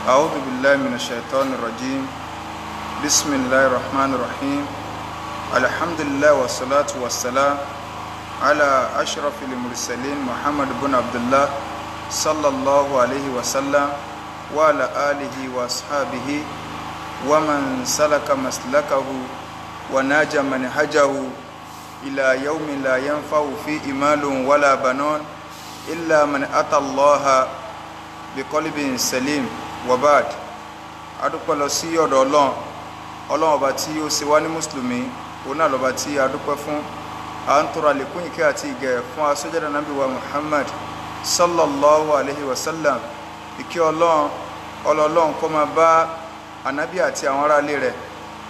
أعوذ بالله من الشيطان الرجيم. بسم الله الرحمن الرحيم. الحمد لله والصلاة والسلام على أشرف المرسلين محمد بن عبد الله صلى الله عليه وسلم وعلى آله وأصحابه ومن سلك مسلكه وناج منهجه إلى يوم لا ينفع فيه مال ولا بنون إلا من أتى الله بقلب سليم. وبعد adúpẹ́ lọ sí ọ̀dọ̀ Ọlọ́run ọba tí ó ṣe wá ní mùsùlùmí, òun náà lọ́ba tí adúpẹ́ fún. À ń tọrọ àlékún ìkẹ́ àti ìgẹ̀ fún aṣọ́jáde Nábì wa Muhammad sallallahu alaihi wasallam. Ìkẹ́ Ọlọ́run kó máa bá ànábì àti àwọn ará ilé rẹ̀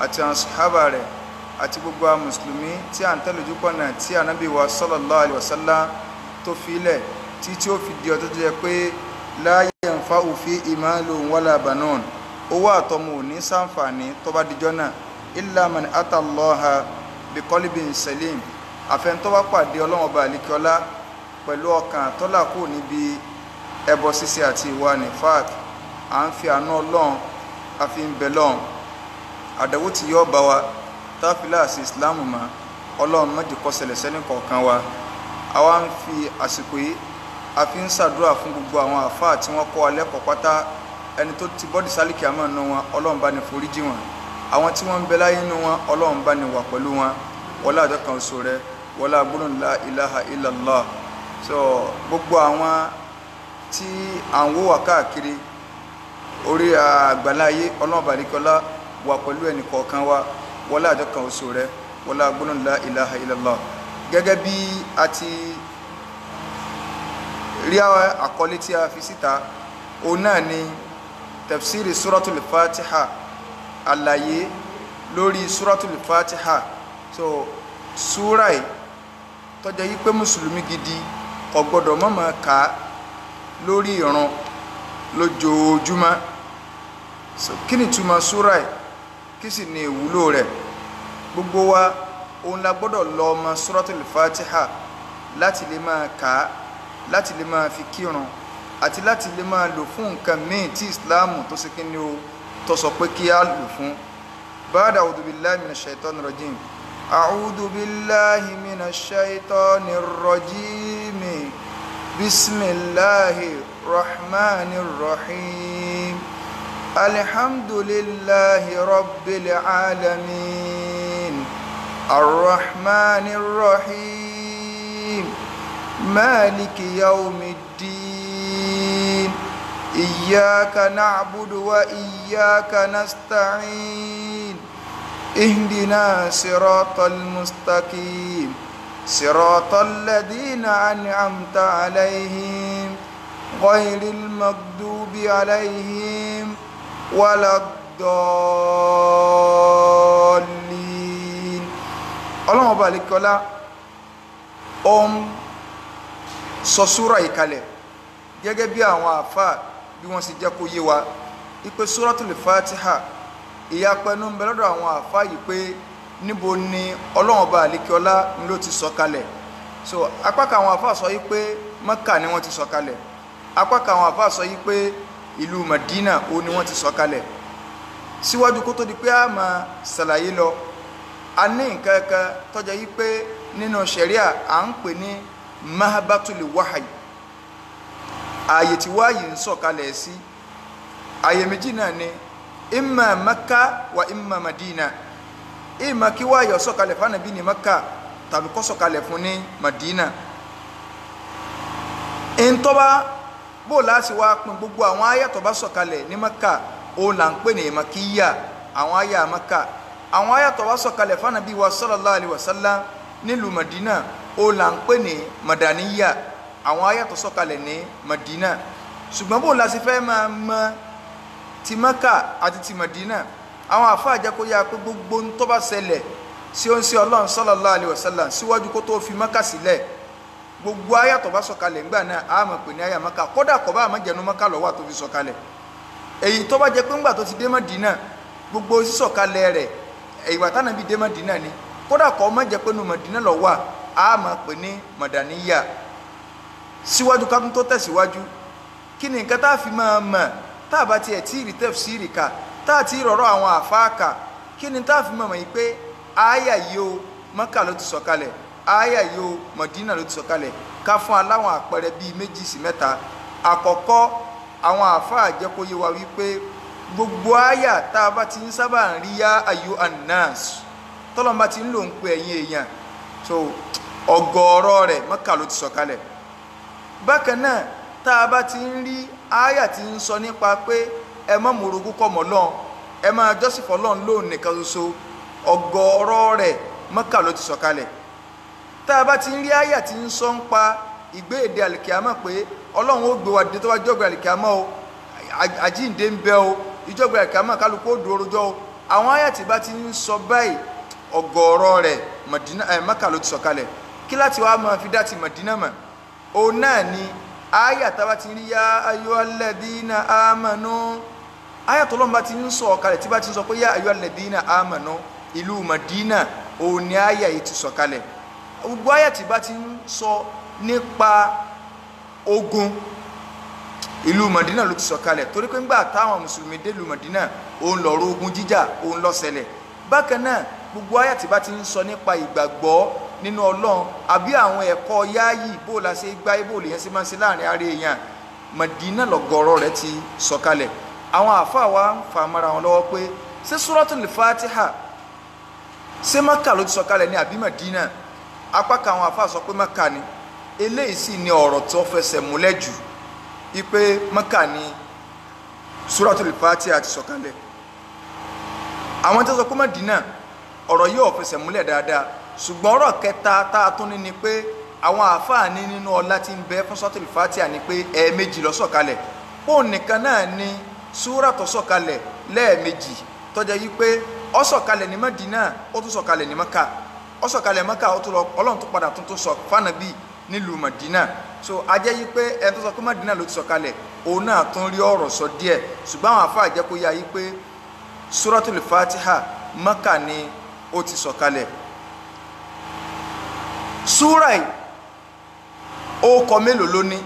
àti àwọn sàhábà rẹ̀ àti gbogbo àwọn mùsùlùmí tí à ń tẹ̀lé ojúpọ̀nà tí ànábì wa sallallahu alaihi wasallam tó fi ilẹ̀ tí ó fi di ọjọ́ tó jẹ́ pé la yanfa'u fihi malun wala banun, owó àtọmọ ò ní ṣàǹfààní tó bá dijọ́ náà illa man ata Allaha bi qalbin salim, àfẹn tó bá pàdé Ọlọ́run ọba àlekíọlá pẹ̀lú ọkàn tó là kúrò níbi ẹbọ ṣíṣe àti ìwà nifaq. À ń fi àánú Ọlọ́run a fi ń bẹ lọ́run àdánwò tí yóò bá wa táfílà sí ìsìláàmù mọ́ Ọlọ́run má jẹ́ kó ṣẹlẹ̀ sẹ́ni kọ̀ọ̀kan wa. Àwa ń fi àsìkò yìí a fi ń ṣàdúrà fún gbogbo àwọn àfáà tí wọ́n kọ́ alẹ́ kọ̀ pátá, ẹni tó ti bọ́dì sálíkì àmọ́ nínú wọn Ọlọ́run bá ní foríjì wọn, àwọn tí wọ́n ń bẹ láyé nínú wọn Ọlọ́run bá ní wà pẹ̀lú wọn wọlá àjọ kan oṣù rẹ wọlá gbólóhùn la ilaha illallah. So gbogbo àwọn tí à ń wò wá káàkiri orí àgbáláyé Ọlọ́run bá nìkọ́lá wà pẹ̀lú ẹnì kọ̀ọ̀kan wa wọlá àjọ kan oṣù rẹ wọlá gbólóhùn la ilaha illallah. Gẹ́gẹ́ bí a ti rí àkọlé tí a fi síta, òun náà ni tafsiri suratul fatiha, àlàyé lórí suratul fatiha. So súra yìí tó jẹ́ pé mùsùlùmí gidi kò gbọdọ̀ má máa kà lórí ìrun lójoojúmọ́. So kí ni túmọ̀ súra yìí, kí sì ni ìwúlò rẹ̀? Gbogbo wa òun la gbọdọ̀ lọ mọ̀ suratul fatiha láti lè máa kà, láti lè máa fi kírun àti láti lè máa lò fún nǹkan míì tí ìsìláàmù tó ṣe kíni o tó sọ pé kí á lò fún. Ba'da a'udhu billahi minash shaitanir rajim. A'udhu billahi minash shaitanir rajim. Bismillahir rahmanir rahim. Alhamdulillahi rabbil alamin. Ar-rahmanir rahim. مالك يوم الدين. إياك نعبد وإياك نستعين. اهدنا صراط المستقيم صراط الذين أنعمت عليهم غير المغضوب عليهم ولا الضالين. اللهم بارك لنا sọ súra ìkalẹ̀ gẹ́gẹ́ bí àwọn àfáà bí wọ́n sì jẹ́ kó yé wa ipe suratul fatiha ìyapẹnu ń bẹ lọ́dọ̀ àwọn àfáà yìí pé níbo ni Ọlọ́run ọba àlékiọlá ló ti sọ kalẹ̀. So apá kan àwọn àfáà sọ yìí pé Mẹ́kà ni wọ́n ti sọ kalẹ̀, apá kan àwọn àfáà sọ yìí pé ìlú Madina ó ní wọ́n ti sọ kalẹ̀. Síwájú kó tó di pé a máa ṣàlàyé lọ, a ní nǹkan kan tó jẹ́ yìí pé nínú ṣẹ̀ríà à ń pè ní mahabatul wahyi, ààyè tí wáyé ń sọ̀kalẹ̀ sí. Ààyè méjì náà ni imma Makka wa imma Madina. Ìmọ̀ kí wáyé ó sọ̀kalẹ̀ fún Ànábì ní Makka tàbí kó sọ̀kalẹ̀ fún ní Madina. Ìntọ́ba bó láti wá pín gbogbo àwọn àyà tó bá sọ̀kalẹ̀ ní Makka ó là ń pè ní makiyya, àwọn àyà Makka. Àwọn àyà tó bá sọ̀kalẹ̀ fún Ànábì wa sallallahu alaihi wasallam nílùú Madina ó là ń pè ní madaniya, àwọn àyà tó sọ̀kalẹ̀ ní Madina. Ṣùgbọ́n bó la sì fẹ́ máa mọ̀ ti Mẹ́kà àti ti Madina, àwọn àfáà jẹ́ kó yá pé gbogbo ń tó bá ṣẹlẹ̀ sí ó ń ṣe Ọlọ́run sallallahu alaihi wasallam síwájú kó tó fi Mẹ́kà sílẹ̀, gbogbo àyà tó bá sọ̀kalẹ̀ ńgbà náà á mọ̀ pé ní àyà Mẹ́kà, kódà kò bá má jẹ́nu Mẹ́kà ló wà tó fi sọ̀kalẹ̀. Èyí tó bá jẹ́ pé ńgbà tó ti dé Madina, gbogbo sísọ̀kalẹ̀ rẹ̀ ìgbà t'Ànábì dé Madina ni, kódà kò má jẹ́ pé nu Madina ló wà a máa pè ní madaniya. Síwájú ká tún tó tẹ̀síwájú, kí ni nǹkan tá a fi máa mọ̀ tá a bá tiẹ̀ tí ì rí tafsiri kà tá a ti rọ̀rọ̀ àwọn àfáà kà kí ni tá a fi mọ̀ yìí pé àyà yìí o Mákà ló ti sọ̀kalẹ̀ àyà yìí o Mọ̀dínà ló ti sọ̀kalẹ̀ ká fún aláwọn àpẹẹrẹ bíi 2 sí 3. àkọ́kọ́ àwọn àfáà jẹ́ kó yé wa wípé gbogbo àyà tá a bá ti ń sábà ń rí yá ayu annas tọ́lọ́mbà ti ń lò ń pe ẹ̀yin èèyàn so ọ̀gọ̀ọ̀rọ̀ rẹ̀ Mákà ló ti sọ̀kalẹ̀. bákan náà tá a bá ti ń rí àyà tí ń sọ nípa pé ẹ má mórogún kọ́ mọ́ Ọlọ́run ẹ máa jọ́sìn fọ́lọ́run lóun nìkan ṣoṣo ọ̀gọ̀ọ̀rọ̀ rẹ̀ Mákà ló ti sọ̀kalẹ̀. tá a bá ti ń rí àyà tí ń sọ ń pa ìgbéèdè àlìkìámọ̀ pé Ọlọ́run ó gbé wa dé tó wá jọ́gbé àlìkìámọ̀ o àjíǹde ń bẹ o ìjọ́gbé àlìkìámọ̀ kálukú ó dúró rojọ́ o àwọn àyà tí bá ti ń sọ báyìí ọ̀gọ̀ọ̀rọ̀ rẹ̀ Mákà ló ti sọ̀kalẹ̀. kí láti wá máa fi dá ti Mọ̀dínà mọ̀ òun náà ni àyà tá a bá ti rí yá ayyuhalladhina amanu àyà tó lọ́nà bá ti ń sọ ọ̀kalẹ̀ tí bá ti ń sọ pé yá ayyuhalladhina amanu ìlú Mọ̀dínà òun ni àyà yìí ti sọ̀kalẹ̀. gbogbo àyà tí bá ti ń sọ nípa ogun ìlú Mọ̀dínà ló ti sọ̀kalẹ̀ torí pé ńgbà táwọn mùsùlùmí dé ìlú Mọ̀dínà òun lọ̀rọ̀ ogun jíjà òun ló ṣẹlẹ̀. bákan náà gbogbo àyà tí bá ti ń sọ nípa ìgbàgbọ́ nínú Ọlọ́run àbí àwọn ẹ̀kọ́ yáàyì bó la ṣe gbá bó lè yẹn ṣe máa ń ṣe láàrin ara èèyàn Mọ̀dínà lọ̀gọ̀rọ̀ rẹ̀ ti sọ̀kalẹ̀. àwọn àáfàá wa ń fa mara wọn lọ́wọ́ pé ṣé Suratul Fatiha ṣé Mákà ló ti sọ̀kalẹ̀ ní àbí Mọ̀dínà apá kan àwọn àáfàá sọ pé Mákà ni eléyìí sì ni ọ̀rọ̀ tó fẹsẹ̀ múlẹ̀ jù wípé Mákà ni Suratul Fatiha ti sọ̀kalẹ̀. àwọn tó sọ pé Mọ̀dínà ọ̀rọ̀ yóò fẹsẹ̀ múlẹ̀ dáadáa ṣùgbọ́n ọ̀rọ̀ kẹta tá a tún ní ni pé àwọn àáfàá ní nínú ọlá tí ń bẹ fún Suratul Fatiha ni pé ẹ̀ẹ̀mejì ló sọ̀kalẹ̀ òun nìkan náà ni súrà tó sọ̀kalẹ̀ lẹ́ẹ̀mejì tó jẹ́ wípé ó sọ̀kalẹ̀ ní Mọ̀dínà ó tún sọ̀kalẹ̀ ní Mákà ó sọ̀kalẹ̀ Mákà ó tún lọ Ọlọ́run tó padà tún sọ fánàbí nílùú Mọ̀dínà so a jẹ́ wípé ẹni tó sọ pé Mọ̀dínà ló ti sọ̀kalẹ̀ òun náà tún rí ọ̀rọ̀ sọ díẹ̀ ṣùgbọ́n àwọn àáfàá jẹ́ kó yá yí pé Suratul Fatiha Mákà ni ó ti sọ̀kalẹ̀. súrà yìí orúkọ mélòó ló ní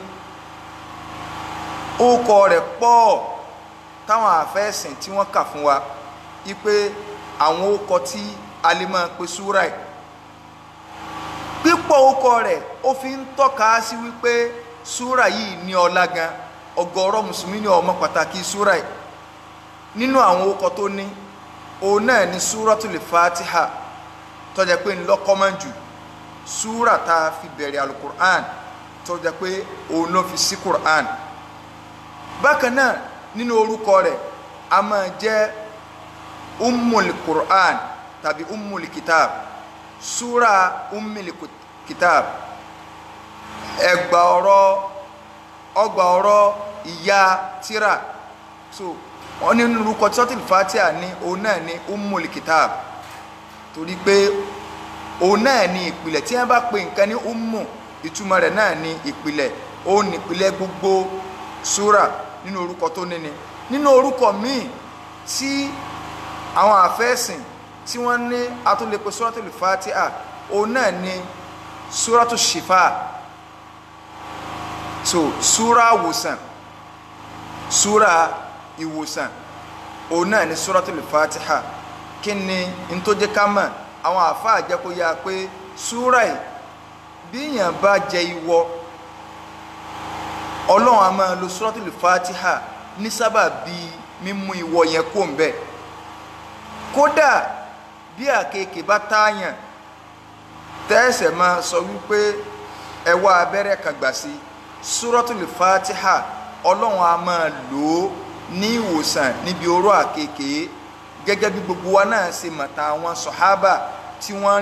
orúkọ rẹ̀ pọ̀ táwọn àfẹ́sìn tí wọ́n kà fún wa wípé àwọn orúkọ tí a lè máa pe súrà yìí pípọ̀ orúkọ rẹ̀ ó fi ń tọ́ka sí wípé súrà yìí ní ọlá gan ọ̀gọ̀rọ̀ mùsùlùmí ní ọmọ pàtàkì súrà yìí nínú àwọn orúkọ tó ní òun náà ni Suratul Fatiha tó jẹ́ pé ńlọ́kọ́mọ́ jù súrà tá a fi bẹ̀rẹ̀ alukur'an tó jẹ́ pé òun ló fi sí Qur'an. bákan náà nínú orúkọ rẹ̀ a máa jẹ́ Ummul Qur'an tàbí Ummul Kitab súrà Ummul Kitab ọgbà ọ̀rọ̀ ìyá tírà so wọ́n ní orúkọ Suratul Fatiha ní òun náà ní Ummul Kitab torí pé òun náà ní ìpìlẹ̀ tí wọ́n bá pe nǹkan ní ummu ìtumọ̀ rẹ̀ náà ní ìpìlẹ̀ òun ní ìpìlẹ̀ gbogbo súrà nínú orúkọ tó ní ni nínú orúkọ míì tí àwọn àfẹ́sìn tí wọ́n ní atúnlẹ̀pẹ̀ Suratul Fatiha òun náà ní Suratu Shifa so súrà ìwòsàn súrà ìwòsàn òun náà ní Suratul Fatiha kí ni n tó jẹ́ ká mọ̀ àwọn àfáà jẹ́ kó yá pé súrà yìí bí èèyàn bá jẹ ìwọ Ọlọ́run a máa lo Suratul Fatiha ní sábà bí mímú ìwọ yẹn kó ń bẹ kódà bí àkekè bá táyàn tẹ́ẹ̀sẹ̀ máa sọ wípé ẹ wá abẹ́rẹ́ kan gbà sí Suratul Fatiha Ọlọ́run a máa lò ó ní ìwòsàn níbi oró àkekè gẹ́gẹ́ bí gbogbo wa náà ṣe mọ̀ta àwọn sọ̀hábà tí wọ́n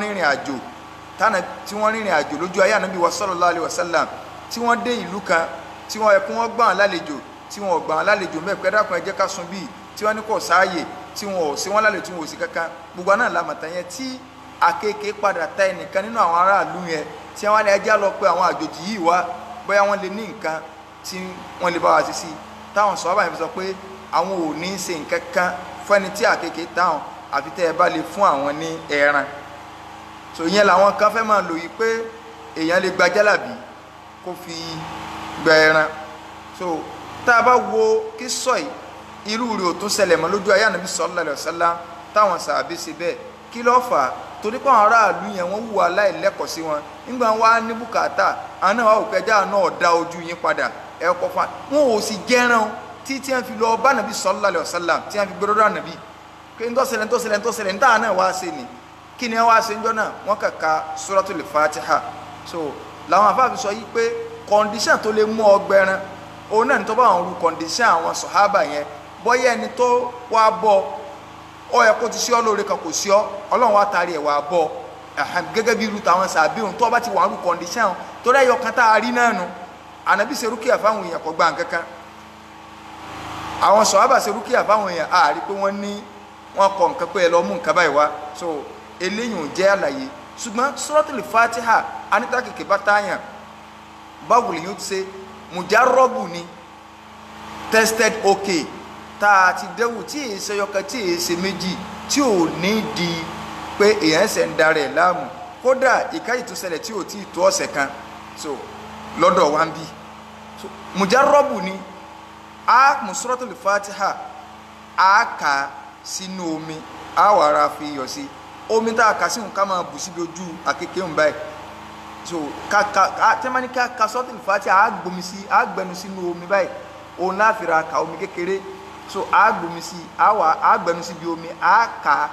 rìnrìn àjò lójú ayé ànábì wa sallallahu alaihi wasallam tí wọ́n dé ìlú kan tí wọ́n ẹkún wọ́n gbà wọ́n lálejò tí wọ́n gbà wọ́n lálejò mẹ́pẹ́ dákun ẹ jẹ́ ká sùn bíi tí wọ́n ní kò sáàyè tí wọ́n ò sí wọ́n lálejò tí wọ́n ò sí kankan gbogbo náà la mọ̀ta yẹn tí àkekè padà ta ẹnìkan nínú àwọn aráàlú yẹn tí wọ́n ní ẹjá lọ pé àwọn àjòjì yìí wá bóyá wọ́n lè ní nǹkan tí wọ́n lè bá wa sí táwọn sọ̀hábà yẹn fi sọ pé àwọn ò ní ṣe nǹkan kan fẹ́ni tí àkekèé táwọn àfi tẹ́ ẹ bá lè fún àwọn ní ẹran so ìyẹn làwọn kan fẹ́ máa lò yìí pé èèyàn lè gba jálàbí kó fi gba ẹran so tá a bá wo kí sọ yìí irú rẹ̀ ò tún ṣẹlẹ̀ mọ́ lójú ayé ànábì sallallahu alaihi wasallam táwọn sàábé ṣe bẹ́ẹ̀ kí ló fà á torí pé àwọn aráàlú yẹn wọ́n hùwà aláìlẹ́kọ̀ọ́ sí wọn nígbà wá ní bùkátà àwọn náà wà òkè ẹja náà dá ojú yín padà ẹ̀kọ́ fún wọn ò sì jẹ́ràn tí wọ́n fi lọ bá ànábì sallallahu alaihi wasallam tí wọ́n fi gbé lọ́dọ̀ ànábì pé ń tọ́sẹ̀lẹ̀ níta náà wá ṣe ni kí ni wá ṣe ń jọ náà wọ́n kàka suratul Fatiha so làwọn afáàfin sọ yí pé kọ̀ǹdíṣàn tó lè mú ọgbẹ́ran òun náà ní tó bá àwọn ru kọ̀ǹdíṣàn àwọn sọ̀hábà yẹn bọ́yá ẹni tó wá bọ́ ọ yẹ kó ti sí ọ lóore kan kò sí ọ ọlọ́run wá taari ẹ̀ wá bọ́ gẹ́gẹ́ bí irú tàwọn sàbí òun tó bá ti wà ru kọ̀ǹdíṣàn tó rẹ̀ yọ kan tá a rí náà nu ànábì ṣe rúkìá fáwọn èèyàn kò gbà kankan àwọn sọ̀hábà ṣe rúkìá fáwọn èèyàn àárí pé wọ́n ní wọ́n kọ nǹkan pé ẹ lọ mú nǹkan báyìí wá so eléyìí ò jẹ́ àlàyé ṣùgbọ́n suratul Fatiha anita kìkì bá táyàn báwo lè yóò ti ṣe mujarrabu ni tested okay tá a ti dẹ́wù tí èyí ṣe yọkan tí èyí ṣe méjì tí ò ní di pé èèyàn ṣẹ̀ ń darẹ̀ láàmú kódà ìkáyì tó ṣẹlẹ̀ tí ò tí ì tó ọ̀sẹ̀ kan so lọ́dọ̀ wa ń bí so mujarrabu ni a mú suratul Fatiha a kà sínú omi a wà ra fi iyọ̀ sí omi tá a kà sí nǹkan máa bù síbi ojú àkekèé ń báyìí so tẹ́mání ká suratul Fatiha a gbomi sí a gbẹnu sínú omi báyìí òun láfi ra ka omi kékeré so a gbomi sí a gbẹnu síbi omi a kà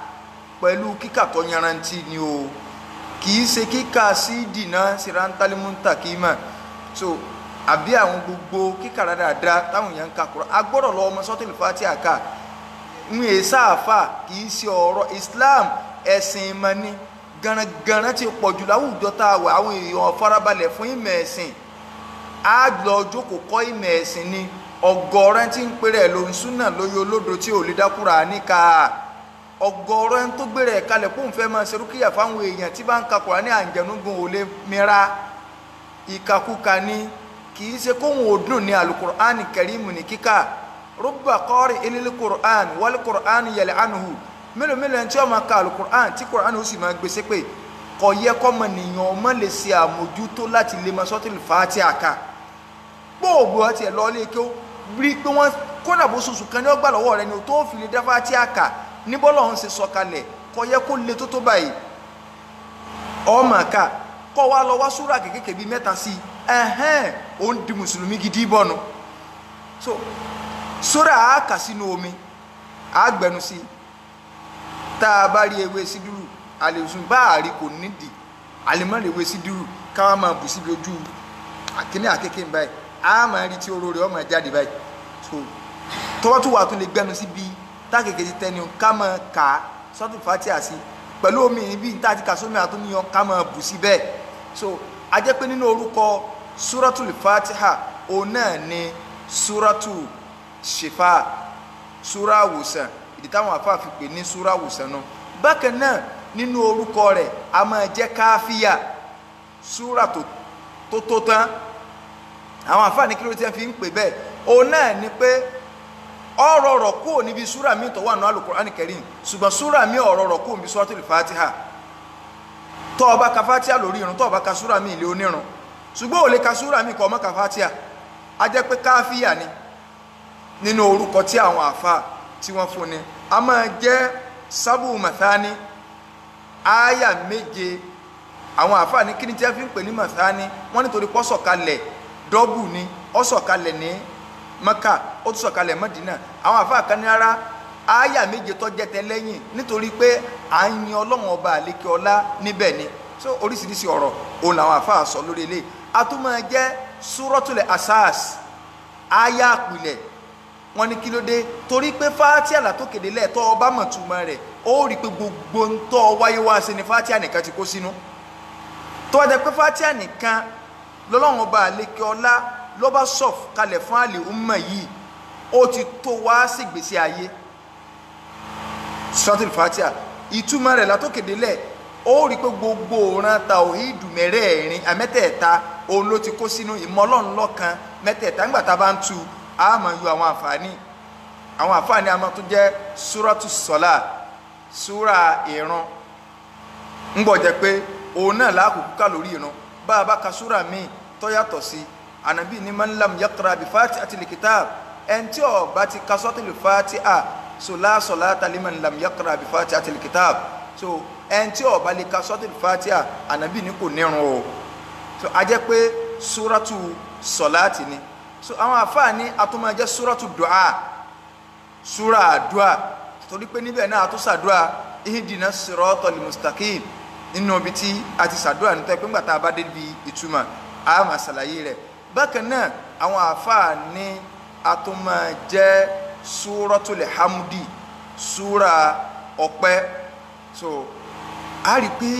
pẹ̀lú kíkà tó yanrantí ni o kì í ṣe kíkà sí dìnnà sirantalimunta kì í mà so àbí àwọn gbogbo kíkà dáadáa táwọn èèyàn ń ka Kùránì a gbọ́dọ̀ lọ ọmọ suratul Fatiha ká ń yẹ sáàfà kì í ṣe ọ̀rọ̀ Islam ẹ̀sìn ìmọ̀ ni gànàgànà ti pọ̀ jù láwùjọ tá a wà àwọn èèyàn farabalẹ̀ fún ìmọ̀ ẹ̀sìn á lọ jókòó kọ́ ìmọ̀ ẹ̀sìn ni ọ̀gọ̀rọ̀ tí ń pèrè lóhun súnà lóye olódo tí ò lè dá Kùránì ká ọ̀gọ̀rọ̀ tó gbèrè ẹ̀ kalẹ̀ kó ń fẹ́ máa ṣe rúkìyà fáwọn èèyàn tí bá ń ka Kùránì àǹjẹ̀núgun ò lè mìíràn ìkàkùkà ni kì í ṣe kóhun òdùn ní Al-Qur'ani Karimu ní kíkà rubba qari'in lil-Qur'an wal-Qur'an yal'anuhu mélòó mélòó tí ó máa ka Al-Qur'an tí Qur'an ó sì máa gbèsè pé kò yẹ kọ́mọ nìyàn ọmọ lè ṣe àmójútó láti lè máa suratul Fatiha ká gbogbo àti ẹ̀ lọ́ọ́lé kí ó rí pé wọ́n kódà bó ṣoṣù kan ní ọgbà lọ́wọ́ rẹ ni tó fi lè dá Fatiha ká níbọ́lọ̀ ń ṣe sọ̀kalẹ̀ kò yẹ kó le tó báyìí ọmọ ká kọ́ wa lọ wá súrà kékeré bíi mẹ́ta sí ó ń di mùsùlùmí gidi bọ́nu so súrà á kà sínú omi á gbẹnu sí tá a bá rí ewé sídúrù àlèsùn bá àrí kò nídìí àlèmọ́ ewé sídúrù káwá máa bù síbi ojú àkíní àkékè báyìí á máa rí tí oró rẹ̀ ọmọ jáde báyìí so tọ́wọ́ tó wà tó lè gbẹnu síbi tákèké ti tẹni ká máa kà á suratul Fatiha sí pẹ̀lú omi ibi tá a ti kà sómi àtúnyàn ká máa bù sí bẹ́ẹ̀ so a jẹ́ pé nínú orúkọ suratul Fatiha òun náà ni suratul Shifa súra àwòsàn ìdí táwọn àfáà fi pè ní súra àwòsàn náà bákan náà nínú orúkọ rẹ̀ a máa jẹ́ káfíà súra tó tán àwọn àfáà ní kí ló ti fi ń pè bẹ́ẹ̀ òun náà ni pé ọ̀rọ̀ ọ̀rọ̀ kúrò níbi súra míì tó wà ní Al-Qur'ani Karim ṣùgbọ́n súra míì ọ̀rọ̀ ọ̀rọ̀ kúrò níbi suratul Fatiha tó o bá ka Fatiha lórí irun tó o bá ka súra míì ilé onírun ṣùgbọ́n ò lè ka súra míì kọ́ ọmọ ka Fatiha a jẹ́ pé káfíà ni nínú orúkọ tí àwọn àfáà tí wọ́n fún ni a máa jẹ́ sábù màthání ááyà méje àwọn àfáà ní kíni tí a fi ń pè ní màthání wọ́n nítorí pọ́ sọ̀kalẹ̀ dọ́bù ni ó sọ̀kalẹ̀ ní Mẹ́kà ó tún sọ̀kalẹ̀ Mẹ́dínà àwọn àfáà kan ní ara ááyà méje tó jẹ́ tẹ́lẹ́yìn nítorí pé à ń yin Ọlọ́run ọba àlékè ọlá níbẹ̀ ni so oríṣiríṣi ọ̀rọ̀ òun làwọn àfáà sọ lórí ilé a tún máa jẹ́ súratul Asas ááyà àpilẹ̀ wọ́n ní kí ló dé torí pé Fatiha látòkèdè lẹ́ẹ̀tọ́ ọba mọ̀túmọ̀ rẹ̀ ó rí pé gbogbo ń tọ́ wáyé wá sí ni Fatiha nìkan ti kó sínú tó wá jẹ́ pé Fatiha nìkan lọ́lọ́run ọba àlékè ọlá ló bá sọ̀f kalẹ̀ fún àlè umma yìí ó ti tó wá sí ìgbésí ayé suratul Fatiha ìtumọ̀ rẹ̀ látòkèdè lẹ̀ ó rí pé gbogbo òran tàwhídù mẹ́rẹ̀ẹ̀rin àmẹ́tẹ̀ẹ̀ta òun ló ti kó sínú ìmọ̀ Ọlọ́run lọ́kan mẹ́tẹ̀ẹ̀ta nígbà tá a bá ń tu a máa yọ àwọn àǹfààní a máa tún jẹ́ súrátù sọ́lá súra ìrun ń gbọ́ jẹ́ pé òun náà láàkókò ká lórí ìrun bá a bá ka súra míì tó yàtọ̀ sí ànábì ní man lam yaqra bi fatihatil kitab ẹni tí ó bá ti ka suratul Fatiha so la salata liman lam yaqra bi Fatihatil kitab so ẹni tí ó bá lè ka suratul Fatiha ànábì ní kò nírun o so a jẹ́ pé suratu salati ni so àwọn àfáà ní a tún máa jẹ́ suratu du'a sura àdúà torí pé níbẹ̀ náà a tún ṣàdúà ihdina siratal mustaqim nínú ibi tí a ti ṣàdúà nítorí pé ńgbà tá a bá dé bí ìtumọ̀ a máa ṣàlàyé rẹ̀ bákan náà àwọn àfáà ní a tún máa jẹ́ suratul hamdi sura ọpẹ́ so a rí pé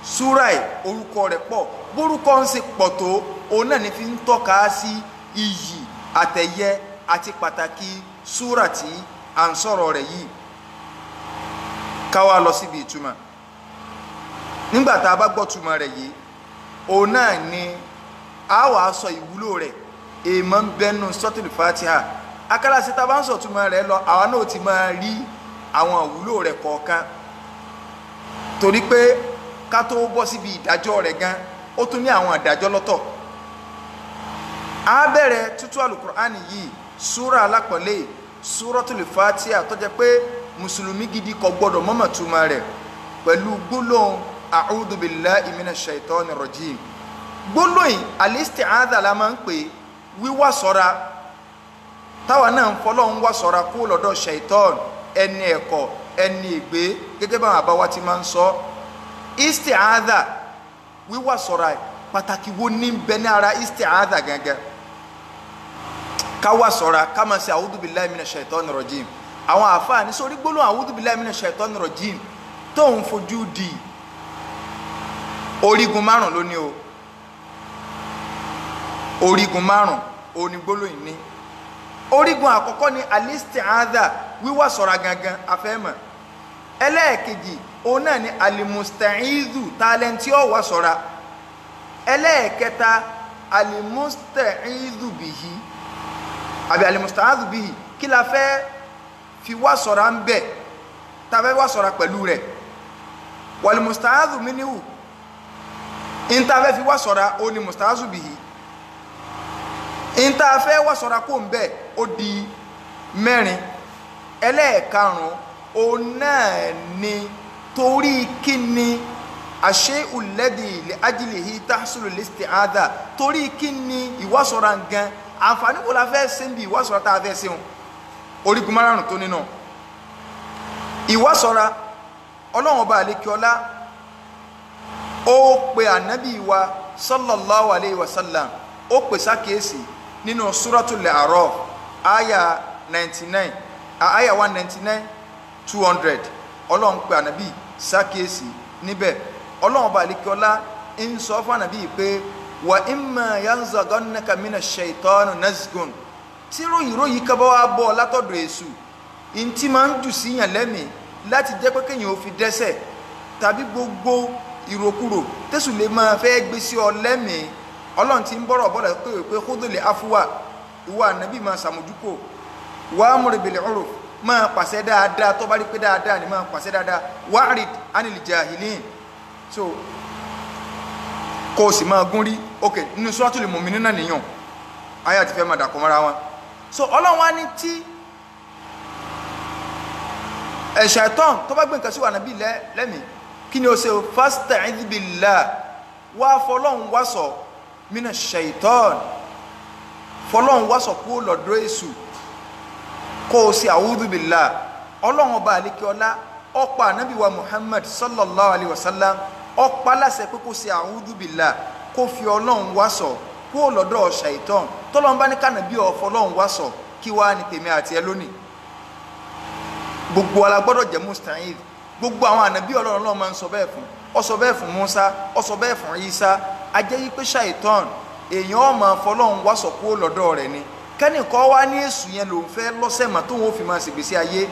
sura yìí orúkọ rẹ̀ pọ̀ bórúkọ ń ṣe pọ̀ tó òun náà ní fi ń tọ́ka sí iyì àtẹ̀yẹ àti pàtàkì sura tí à ń sọ̀rọ̀ rẹ̀ yìí ká wá lọ síbi ìtumọ̀ nígbà tá a bá gbọ́ túmọ̀ rẹ̀ yìí òun náà ni a wà sọ ìwúlò rẹ̀ èèmọ̀ ń bẹnu suratul Fatiha akálàsí tá a bá ń sọ túmọ̀ rẹ̀ lọ àwa náà ti máa rí àwọn ìwúlò rẹ̀ kọ̀ọ̀kan torí pé ká tó bọ́ síbi ìdájọ́ rẹ̀ gan ó tún ní àwọn ìdájọ́ lọ́tọ̀ a bẹ̀rẹ̀ tútú alukur'ani yìí súra alápọ̀lẹ́ suratul Fatiha tó jẹ́ pé mùsùlùmí gidi kò gbọ́dọ̀ mọ̀mọ̀ túmọ̀ rẹ̀ pẹ̀lú gbólóhùn a'udhu billahi minash shaitani rajim gbólóhùn al-isti'adha la máa ń pè wíwá ṣọ́ra táwa náà ń fọlọ́ ń wá ṣọ́ra kó lọ́dọ̀ shaitan ẹni ẹ̀kọ́ ẹni ègbé gẹ́gẹ́ bá àwọn àbáwá ti máa ń sọ isti'adha wíwá ṣọ́ra pàtàkì wo ní bẹ ní ara isti'adha gangan ká wá ṣọ́ra ká máa ṣe a'udhu billahi minash shaitani rajim àwọn àfáà ní sórí gbólóhùn a'udhu billahi minash shaitani rajim tó ń fojú di orígun márùn lóní o orígun márùn òní gbólóhùn ní orígun àkọ́kọ́ ní al-isti'adha wíwá ṣọ́ra gangan afẹ́mọ̀ ẹlẹ́ẹ̀kejì òun náà ní al-musta'idhu tálẹ́ntì ó wá ṣọ́ra ẹlẹ́ẹ̀kẹta al-musta'idhu bihi àbí al-musta'adhu bihi kí la fẹ́ fi wá ṣọ́ra ń bẹ̀ ta fẹ́ wá ṣọ́ra pẹ̀lú rẹ̀ wal-musta'adhu minhu in ta fẹ́ fi wá ṣọ́ra ó ní musta'adhu bihi in ta fẹ́ wá ṣọ́ra kó ń bẹ̀ ó di mẹ́rin ẹlẹ́ẹ̀karùn òun náà ni torí kí ni ashay'u alladhi li ajlihi tahsulu al-isti'adha torí kí ni ìwásọ̀ra gan àǹfààní wo la fẹ́ ṣe ń bi ìwásọ̀ra tá a fẹ́ ṣe wọn orígun márùn tó nínú ìwásọ̀ra ọlọ́run ọba àlékiọlá ó pe ànábì wa sallallahu alayhi wa sallam ó pè sákèésì nínú suratul A'raf aya 99 aya 199 200 ọlọ́run pe ànábì sákèésì níbẹ̀ ọlọ́run ọba àlékiọlá ń sọ fún ànábì pé wa imma yanzaghannaka minash shaitani nazghun tí ròyìnròyìn kaba wa bọ́ látọ̀dọ̀ èṣù in tí máa ń jù síyàn lẹ́mìí láti jẹ́ pé kéèyàn ó fi dẹ́ṣẹ̀ tàbí gbogbo ìròkúrò tẹ́sù lè máa fẹ́ gbé sí ọ lẹ́mìí ọlọ́run ti ń bọ̀rọ̀ bọ́lá pé khudhul afwa ìwà ànábì máa ṣàmójúkò wa'mur bil 'urf máa pàṣẹ dáadáa tó bá rí pé dáadáa ni máa pàṣẹ dáadáa wa'rid 'anil jahilin so kó o sì máa gún rí ok nínú suratul mu'minun nìyàn ayé àti fẹ́ máa dàkọ́ mọ́ra wọn so ọlọ́run wá ní tí Ṣaitan tó bá gbé nǹkan sí wà nábì lẹ́mìí kí ni ó ṣe fasta'idh billah wá fọlọ́run wá sọ minash shaitan fọlọ́run wá sọ kúrò lọ́dọ̀ èṣù kó o ṣe a'udhu billah ọlọ́run ọba àlékiọlá ọ̀pá ànábì wa Muhammad sallallahu alayhi wa sallam ọ̀pá láṣẹ pé kó ṣe a'udhu billah kó fi ọlọ́run wá sọ kúrò lọ́dọ̀ shaitan tọ́lọ́run bá ní kànábì ọ̀fọlọ́run wá sọ kí wá ní tèmi àti ẹ lónìí gbogbo ala gbọ́dọ̀ jẹ́ musta'id gbogbo àwọn ànábì Ọlọ́run náà máa ń sọ bẹ́ẹ̀ fún ó sọ bẹ́ẹ̀ fún Musa ó sọ bẹ́ẹ̀ fún Isa ajẹ́ yí pé ṣàìtàn èèyàn ọmọ fọlọ́run wá sọ kúrò lọ́dọ̀ rẹ̀ ni kẹ́nìkan wá ní èṣù yẹn ló ń fẹ́ lọ́sẹ̀ mọ́ tóun ó fi máa ṣègbésí ayé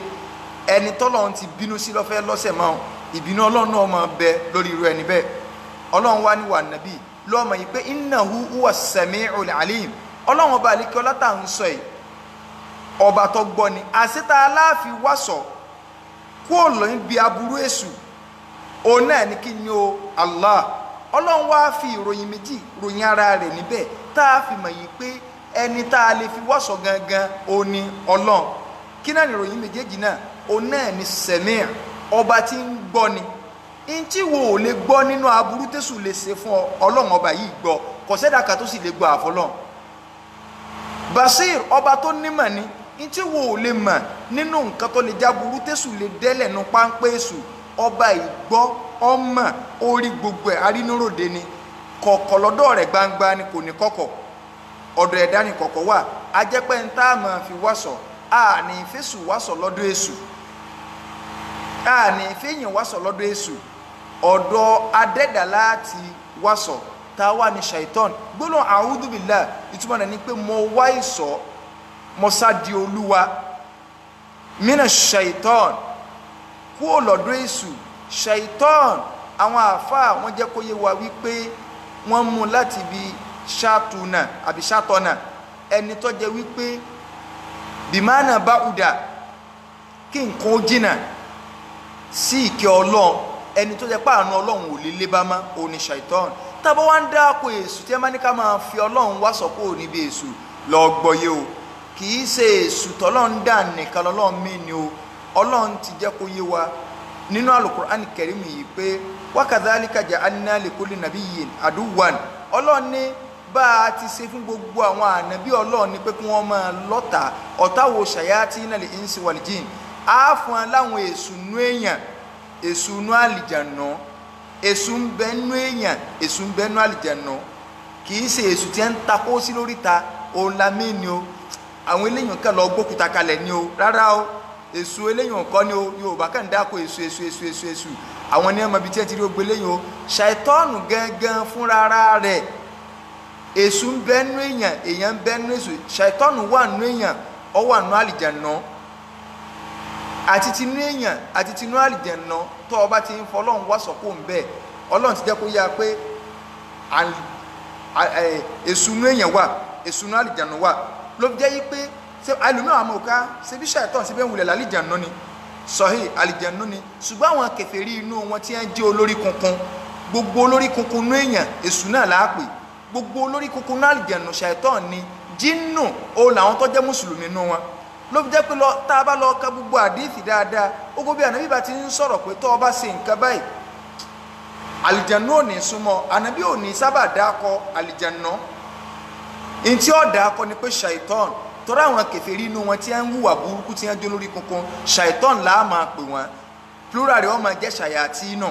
ẹni tọ́lọ́run ti bínú sí lọ́fẹ́ lọ́sẹ̀ mọ́ ìbínú Ọlọ́run náà máa bẹ lórí irú ẹni bẹ́ẹ̀ Ọlọ́run wá ní wà nàbí lọ́mọ yìí pé innahu huwa as-sami'ul 'alim Ọlọ́run ọba àlékè ọlá tá à ń sọ yìí ọba tó gbọ́ ni àṣetá aláàfin wá sọ kó lóyún bí aburú èṣù òun náà ní kí ni o Allah ọlọ́run wá fi ìròyìn méjì ròyìn ara rẹ̀ níbẹ̀ tá a fi mọ̀ yìí pé ẹni tá a lè fi wọ́sọ̀ gangan ó ní Ọlọ́run. Kí náà ni ìròyìn méjèèjì náà? Ó náà ní sẹ̀míà, ọba tí ń gbọ́ ni. In tí wo ò lè gbọ́ nínú aburú tẹ́sù lè ṣe fún Ọlọ́run ọba yìí gbọ́, kò sẹ́dá kan tó sì lè gbọ́ àfọlọ́run. Basir, ọba tó nímọ̀ ni. In tí wo ò lè mọ̀ nínú nǹkan tó lè jáburú tẹ́sù lè dẹ́lẹ̀ nu páńpẹ́ èṣù, ọba ìgbọ́ ọmọ orí gbogbo ẹ̀ arínúròde ni. Kọ̀kọ̀ lọ́dọ̀ rẹ̀ gbangba ni, kò ní kọ̀kọ̀, ọ̀dọ̀ ẹ̀dá ni kọ̀kọ̀ wà. A jẹ́ pé ń tá a máa fi wàsọ̀, a ní ìfẹ́sù wàsọ̀ lọ́dọ̀ èṣù, a ní ìfẹ́yìn wàsọ̀ lọ́dọ̀ èṣù, ọ̀dọ̀ adẹ́dà láti wàsọ̀ tá a wà ní shaitan. Gbólóhùn a'udhu billah ìtumọ̀ rẹ̀ ni pé mo wá ìsọ̀, mo sá di Olúwa mina shaitan, kúrò lọ́dọ̀ èṣù. Shaitan àwọn àfáà wọ́n jẹ́ kó yé wa wípé wọ́n mú láti bí ṣàtúnà àbí ṣàtọ́nà, ẹni tó jẹ́ wípé bìmánà bá ùdà, kí nǹkan ó jìnà sí ìkẹ́ Ọlọ́run, ẹni tó jẹ́ páànù Ọlọ́run ò lè lé bá má, ó ní Shaitan. Tàbá wá ń dáko èṣù tí ẹ máa ní ká máa fi Ọlọ́run wá sọ̀kò níbi èṣù, lọ gbọ́yé o, kì í ṣe èṣù tọ́lọ́run dà nìkan lọ́lọ́run mí ni o. Ọlọ́run ti jẹ́ kó yé wa nínú Al-Qur'an Karim yìí pé wa kadhalika ja'alna li kulli nabiyyin aduwwan. Ọlọ́run ní bá a ti ṣe fún gbogbo àwọn ànábì Ọlọ́run ni pé kí wọ́n máa lọ́ta ọ̀tá wo shayatina li insi wal jin. Á fún wọn láwọn èṣù nú èèyàn, èṣù nú àlìjànà, èṣù ń bẹ nú èèyàn, èṣù ń bẹ nú àlìjànà. Kì í ṣe èṣù tí ń takó sí lóríta òun la mí ni o, àwọn eléyàn kan lọ gbókúta kalẹ̀ ni o, rárá o, èṣù eléyàn kọ́ ni o. Yorùbá kàn dáko èṣù àwọn ní ọmọ ibi tí ẹ ti rí ogbe léyìn o. Ṣàìtọ́nù gangan fúnra rẹ̀, èṣù ń bẹ nú èèyàn, èèyàn ń bẹ nú èṣù. Ṣàìtọ́nù wà nú èèyàn, ó wà nú àlìjànà, àti tinú èèyàn àti tinú àlìjànà. tó ọba ti ń fọlọ́run wá sọ̀kò ń bẹ́ẹ̀, Ọlọ́run ti jẹ́ kó yá pé èṣùnú èèyàn wà, èṣùnú àlìjànà wà. Ló fi jẹ́ yí pé àlùmíọ̀ àmọ́ òká ṣe bí Ṣàìtọ́nù síbẹ̀ ń wulẹ̀ lálìjànà ni, sọ̀hí àlìjànà ni. Ṣùgbọ́n àwọn kèfèrí inú wọn tí wọ́n jẹ́ olórí kunkun, gbogbo olórí kunkun nú èèyàn èṣù náà láàpè, gbogbo olórí kunkun náà àlìjànà Ṣàìtọ́nù ni. Jínù o làwọn tó jẹ́ mùsùlùmí nú wọn. Ló fi jẹ́ pé tá a bá lọ ka gbogbo àdíìsì dáadáa, ogo bí ànábì bá ti ń sọ̀rọ̀ pé tó ọba ṣe nǹkan báyìí àlìjànà ò ní súnmọ́, ànábì ò ní sábà dákọ àlìjànà. In tí ó dákọ ni pé Ṣàìtọ́nù, tọ́rọ àwọn kèfèrí inú wọn tí wọ́n ń hùwà burúkú tí wọ́n jẹ́ lórí kunkun, Ṣàìtọ́nù là máa pè wọ́n. Plural rẹ̀ ó máa jẹ́ ṣàyàtínù,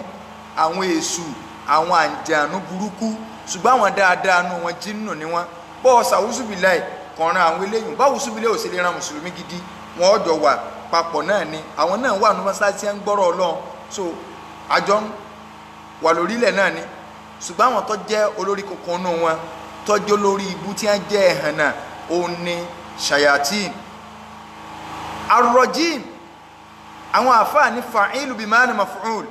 àwọn èṣù, àwọn àǹjànú burúkú. Ṣùgbọ́n àwọn dáadáa nú wọn jínù ni wọ́n. Bọ́ọ̀ sàwùsùbìláì kọ̀ọ̀ràn àwọn eléyìn, báwo súbìlẹ̀ ò sí lè ran mùsùlùmí gidi, wọn ọjọ́ wà papọ̀ náà ni. Àwọn náà wà ní mọ́sálásí ń gbọ́rọ̀ Ọlọ́run, so àjọ ń wà lórílẹ̀ náà ni. Ṣùgbọ́n àwọn tó jẹ́ olórí kunkun nú wọn, tó jẹ́ olórí ibú tí wọ́n jẹ́ ẹ̀hànà, òun ni ṣayatin. Ar-rajim, àwọn àfáà ní fa'ilu bima'na maf'ul,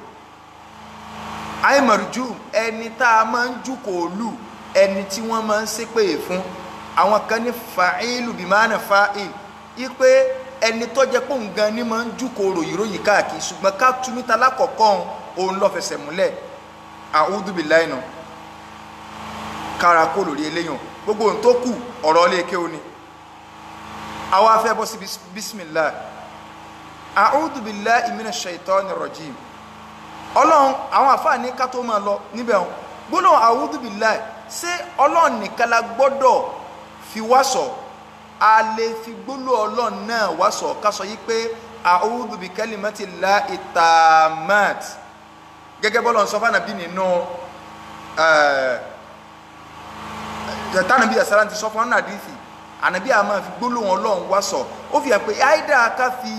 ay marjum, ẹni tá a máa ń jù kò lù, ẹni tí wọ́n máa ń ṣépè fún. Àwọn kan ní fa'ilu bima'na fa'il, ipe ẹni tó jẹ́ pé nǹkan ní máa ń jù kò ròyìnròyìn káàkiri. Ṣùgbọ́n ká tú níta lákọ̀ọ́kọ́ òun lọ fẹsẹ̀ múlẹ̀. A'udhu billahi nù kára kó lórí eléyàn, gbogbo ohun tó kù ọ̀rọ̀ ilé ké o ni. Àwa fẹ́ bọ́ sí bismillah. A'udhu billahi minash shaitanir rajim. Ọlọ́run, àwọn àfáà ní ká tó máa lọ níbẹ̀ wọn gbọ́dọ̀ a'udhu billahi, ṣé Ọlọ́run nìkan la gbọ́dọ̀ fi wá sọ? A lè fi gbólóhùn Ọlọ́run náà wá sọ, ká sọ yí pé a'udhu bi kalimatillahi tammat, gẹ́gẹ́ bọ́lọ̀ sọ fánà bí nínú tánàbí àsálà ti sọ fún ọ́nà àdífì. Ànàbí a máa fi gbólóhùn Ọlọ́run wá sọ. Ó fi hàn pé àìdá ká fi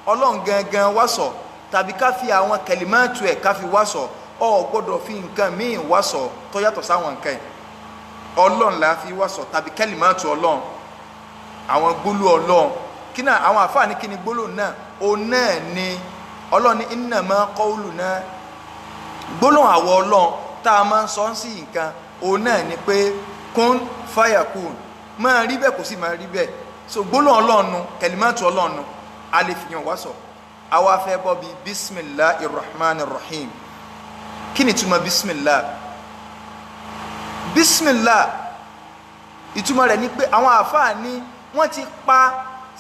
Ọlọ́run gangan wá sọ, tàbí ká fi àwọn kẹlìmọ́tù ẹ̀ ká fi wá sọ. Ọ gbọ́dọ̀ fi nǹkan míì wá sọ tó yàtọ̀ sáwọn nǹkan ẹ̀. Ọlọ́run la fi wá sọ, tàbí kẹlìmọ́tù Ọlọ́run, àwọn gbólóhùn Ọlọ́run. Kí náà àwọn àfáà ní kí ni gbólóhùn náà? O náà ni Ọlọ́run ní innama qawluna, gbólóhùn àwọ̀ Ọlọ́run tá a máa ń sọ sí nǹkan, o náà ni pé kún fayakun, máa rí bẹ́ẹ̀ kò sí máa rí bẹ́ẹ̀. So gbólóhùn Ọlọ́run nu, kẹlìmọ́tù Ọlọ́run nu, a lè fi yàn wá sọ. Àwa fẹ́ bọ́ bí bismillahir rahmanir rahim. Kí ni túmọ̀ bismillah? Bismillah ìtumọ̀ rẹ̀ ni pé àwọn àfáà ní wọ́n ti pa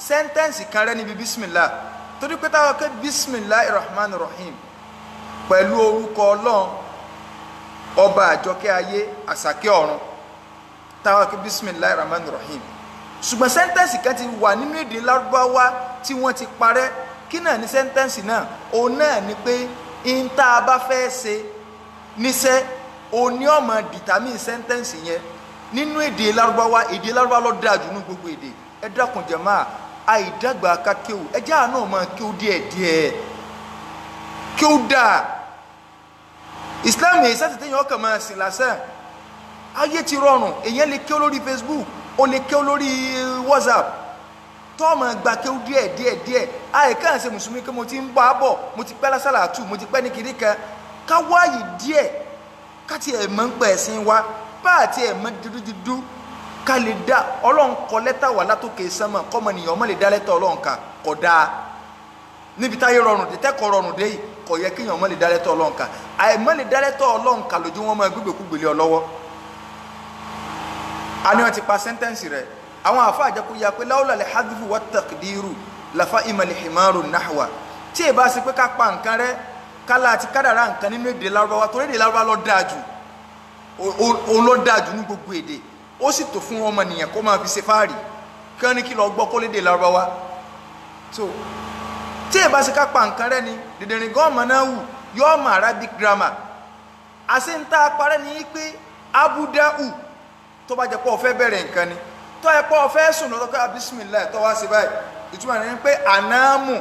sẹ́ńtẹ́ǹsì kan rẹ́ níbi bísímìlá torí pé táwọn kẹ́ bísímìláhir rahmanir rahim pẹ̀lú orúkọ ọlọ́run ọba àjọkẹ́ ayé àsàkẹ́ ọ̀run táwọn kẹ́ bísímìláhir rahmanir rahim ṣùgbọ́n sẹ́ńtẹ́ǹsì kan ti wà nínú èdè lárúbáwá tí wọ́n ti parẹ́ kí náà ní sẹ́ńtẹ́ǹsì náà òun náà ni pé in tá a bá fẹ́ ṣe níṣẹ́ òun ní ọmọ dìtàmí sẹ́ńtẹ́ǹsì yẹn nínú èdè lárúbáwá ló dáa jù ní gbogbo èdè ẹ dákun jàmáà àìdàgbà ká kéwù ẹjẹ́ àná ọmọ kéwù díẹ̀díẹ̀ kéwù dáa Islam yìí sátìtẹ́yìn ọkàn máa sìn lásán ayé ti rọrùn èyàn lè kéwù lórí Facebook ó lè kéwù lórí WhatsApp tó ọmọ gba kéwù díẹ̀díẹ̀ àìká àṣẹ mùsùlùmí kí mo ti ń bọ́ àbọ̀ mo ti pẹ́ lásàlátù mo ti pẹ́ ní kiri kan ká wáyé díẹ̀ ká tiẹ̀ mọ̀ ń pẹ̀ ẹ̀sìn wa bá àti ẹ̀ mọ̀ dúdúdúdú ká lè dá ọlọ́run kọ lẹ́tà wà látòkè sánmà kọ́mọ nìyàn ọmọ lè dá lẹ́tà ọlọ́run ká kọ̀ dáa níbi táyé rọrùn dé tẹ́kọ̀ọ́ rọrùn dé yìí kọ̀ yẹ kéèyàn ọmọ lè dá lẹ́tà ọlọ́run ká àìmọ́ lè dá lẹ́tà ọlọ́run ká lójú wọn máa gbégbèkúgbèlé ọ lọ́wọ́ a ní wọn ti pa sẹ́ńtẹ́ǹsì rẹ̀ àwọn àfáà jẹ́ kó yá pé láwùlà lè hadfu wa taqdiru lafa imali himaru nahwa tí ì bá ṣe pé ká pa nǹkan rẹ̀ kálá àti kádàrá nǹkan nínú èdè lárúbáwá torí èdè lárúbáwá ló dáa jù òun ló dáa jù ní gbogbo èdè ó sì tó fún ọmọnìyàn kó máa fi ṣe fáàrí kí wọ́n ní kí lọ gbọ́ kó lédè lárúbáwá so tí ì bá ṣe ká pa nǹkan rẹ̀ ni dèdèrìn gan ọmọ náà wù yọ ọmọ Arabic grammar àṣẹ ń tá a parẹ́ ní pé abudau tó bá jẹ́ pé ó fẹ́ bẹ̀rẹ̀ nǹkan ni tó yẹ pé ó fẹ́ sùn lọ́tọ́ ká bismillah tó wá sí báyìí ìtumọ̀ rẹ̀ ni pé ànámù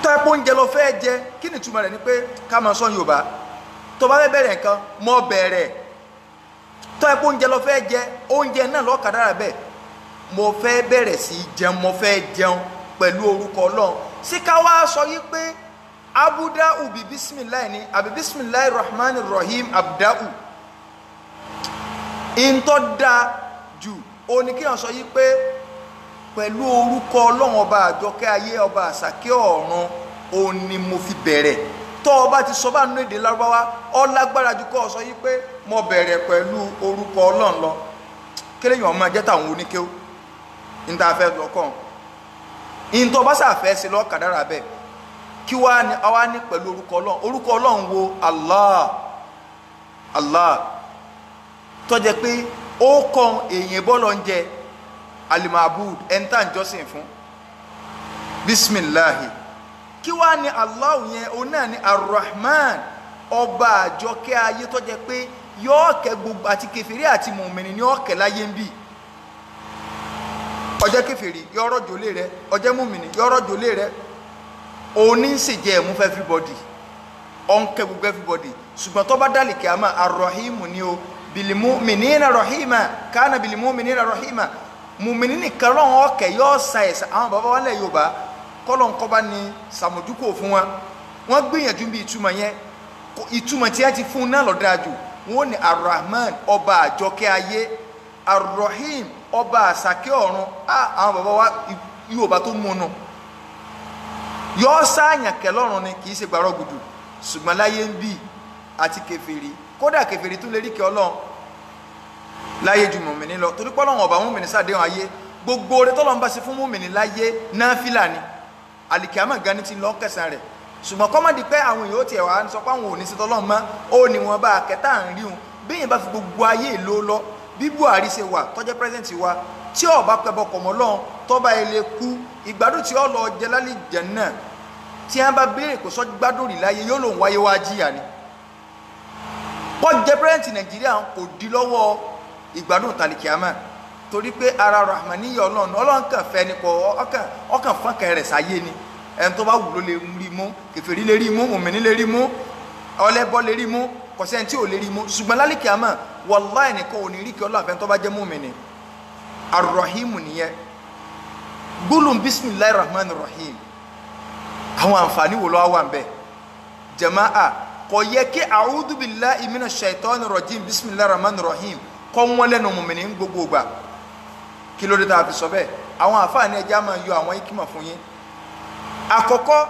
tó yẹ pé oúnjẹ lọ fẹ́ jẹ kí ni ìtumọ̀ rẹ̀ ni pé ká máa sọ Yorùbá tó bá fẹ́ bẹ̀rẹ̀ nǹkan mọ́ bẹ̀rẹ̀ tó yẹ pé oúnjẹ lọ fẹ́ jẹ oúnjẹ náà lọ́ọ́ kàdára bẹ́ẹ̀ mo fẹ́ bẹ̀rẹ̀ sí jẹun mo fẹ́ jẹun pẹ̀lú orúkọ Ọlọ́run sí ká wá sọ yí pé abudau bi bismillah ni àbí bismillahir rahmanir rahim abdau ìntọ́ da jù ó ní kí wọ́n sọ yí pé pẹ̀lú orúkọ Ọlọ́run ọba àjọkẹ́ ayé ọba àsàkẹ́ ọ̀run ó ní mo fi bẹ̀rẹ̀ tọ́ ọba ti sọ bá nínú èdè lárúbáwá ó lágbára jù kọ́ ọ sọ yí pé mo bẹ̀rẹ̀ pẹ̀lú orúkọ Ọlọ́run lọ kéléyìn ọmọ jẹ́ táwọn oníkéw níta fẹ́ lọ́kàn ìntọ́ bá sàfẹ́ sí lọ́ọ́ kàdára bẹ́ẹ̀ kí wá ní àwa ní pẹ̀lú orúkọ Ọlọ́run wo Allah tó jẹ́ pé ó kàn èèyàn bọ́lọ̀ ń jẹ alimabud ẹ̀ńtà ìjọsìn fún bisimilahi kí wá ní Allah yẹn òun náà ní arrahman ọba àjọkẹ́ ayé tó jẹ́ pé yọ́ọ̀kẹ́ gbogbo àti kèfèrí àti mùmìnì ní ọ̀kẹ́ láyé ń bì ọjọ́ kèfèrí yọ́ọ̀rọ̀ jòlé rẹ ọjọ́ mùmìnì yọ́ọ̀rọ̀ jòlé rẹ òní ń ṣèjẹ́ ẹ̀mú fẹ́ everybody ọ̀nkẹ́ gbogbo everybody ṣùgbọ́n tó bá dálì kí a máa arrahimu ni o bilimuminina rahima kana bilimuminina rahima mumini nìkan lọ́wọ́ ọ̀kẹ́ yóò sa ẹ̀sà àwọn bàbá wọn lẹ̀ Yorùbá kọ́lọ̀ ń kọ́ba ní sàmójúkò fún wa wọ́n gbìyànjú bí ìtumọ̀ yẹn ìtumọ̀ tí a ti fún náà lọ dáa jù wọ́n ní arrahman ọba àjọkẹ́ ayé arrahim ọba àsàkẹ́ ọ̀run àwọn bàbá wa Yorùbá tó múnú yóò sáàyàn kẹlọ́run ni kì í ṣe gbàrọ̀ gudu ṣùgbọ́n láyé ń bì àti kèfèrí kódà kèfèrí tún lè rí kẹ Ọlọ́run láyé ju mùmìnì lọ torí pé Ọlọ́run ọba mùmìnì sàdéhùn ayé gbogbo oore tọ́lọ́run bá ṣe fún mùmìnì láyé náfìlà ni àlìkíámà gani ti lọ kẹsàn rẹ̀ ṣùgbọ́n kọ́mọ̀dé pé àwọn èèyàn ó tiẹ̀ wá sọ pé àwọn ò ní sí tọ́lọ́run mọ́ ó ní wọn bá akẹ́tà ń rí wọn bí yẹn bá fi gbogbo ayé èlò lọ bí Buhari ṣe wà tọ́jẹ́ pírẹ́sẹ̀ntì wa tí ó bá pẹ́ bọkọ̀ mọ́ lọ́run tọ́ba ilé kú ìgbádùn tí ó lọ jẹ lálẹ́ Jánnà tí wọ́n bá béèrè kò sọ gbádùn rí láyé yóò lòun wáyé wá jìyà ni wọ́n jẹ́ pírẹ́sẹ̀ntì Nàìjíríà kò di lọ́wọ́ ìgbádùn tàlìkíámà torí pé ara rahmaniya Ọlọ́run kàn fẹ́ ni kò ọkàn fọ́nkàn rẹ̀ sáyé ni ẹni tó bá wù ló lè rí mú kèfèrí lè rí mú mùmìnì lè rí mú ọlẹ́bọ lè rí mú kọ̀sẹ́ni tí ò lè rí mú ṣùgbọ́n lálìkíámà wallahi nìkan ò ní rí kí Ọlọ́run fẹ́ tó bá jẹ́ mùmìnì arrahimu nìyẹn gbólóhùn bismillahir rahmanir rahim àwọn àǹfààní wo ló wà ń bẹ jama'a kò yẹ kí a'udhu billahi minash shaitanir rajim bismillahir rahmanir rahim kọ́ wọ́n lẹ́nu mùmìnì gbogbo gbà kí ló dé tá a fi sọ bẹ́ẹ̀ àwọn àǹfààní ẹja máa yọ àwọn ikima fún yín àkọ́kọ́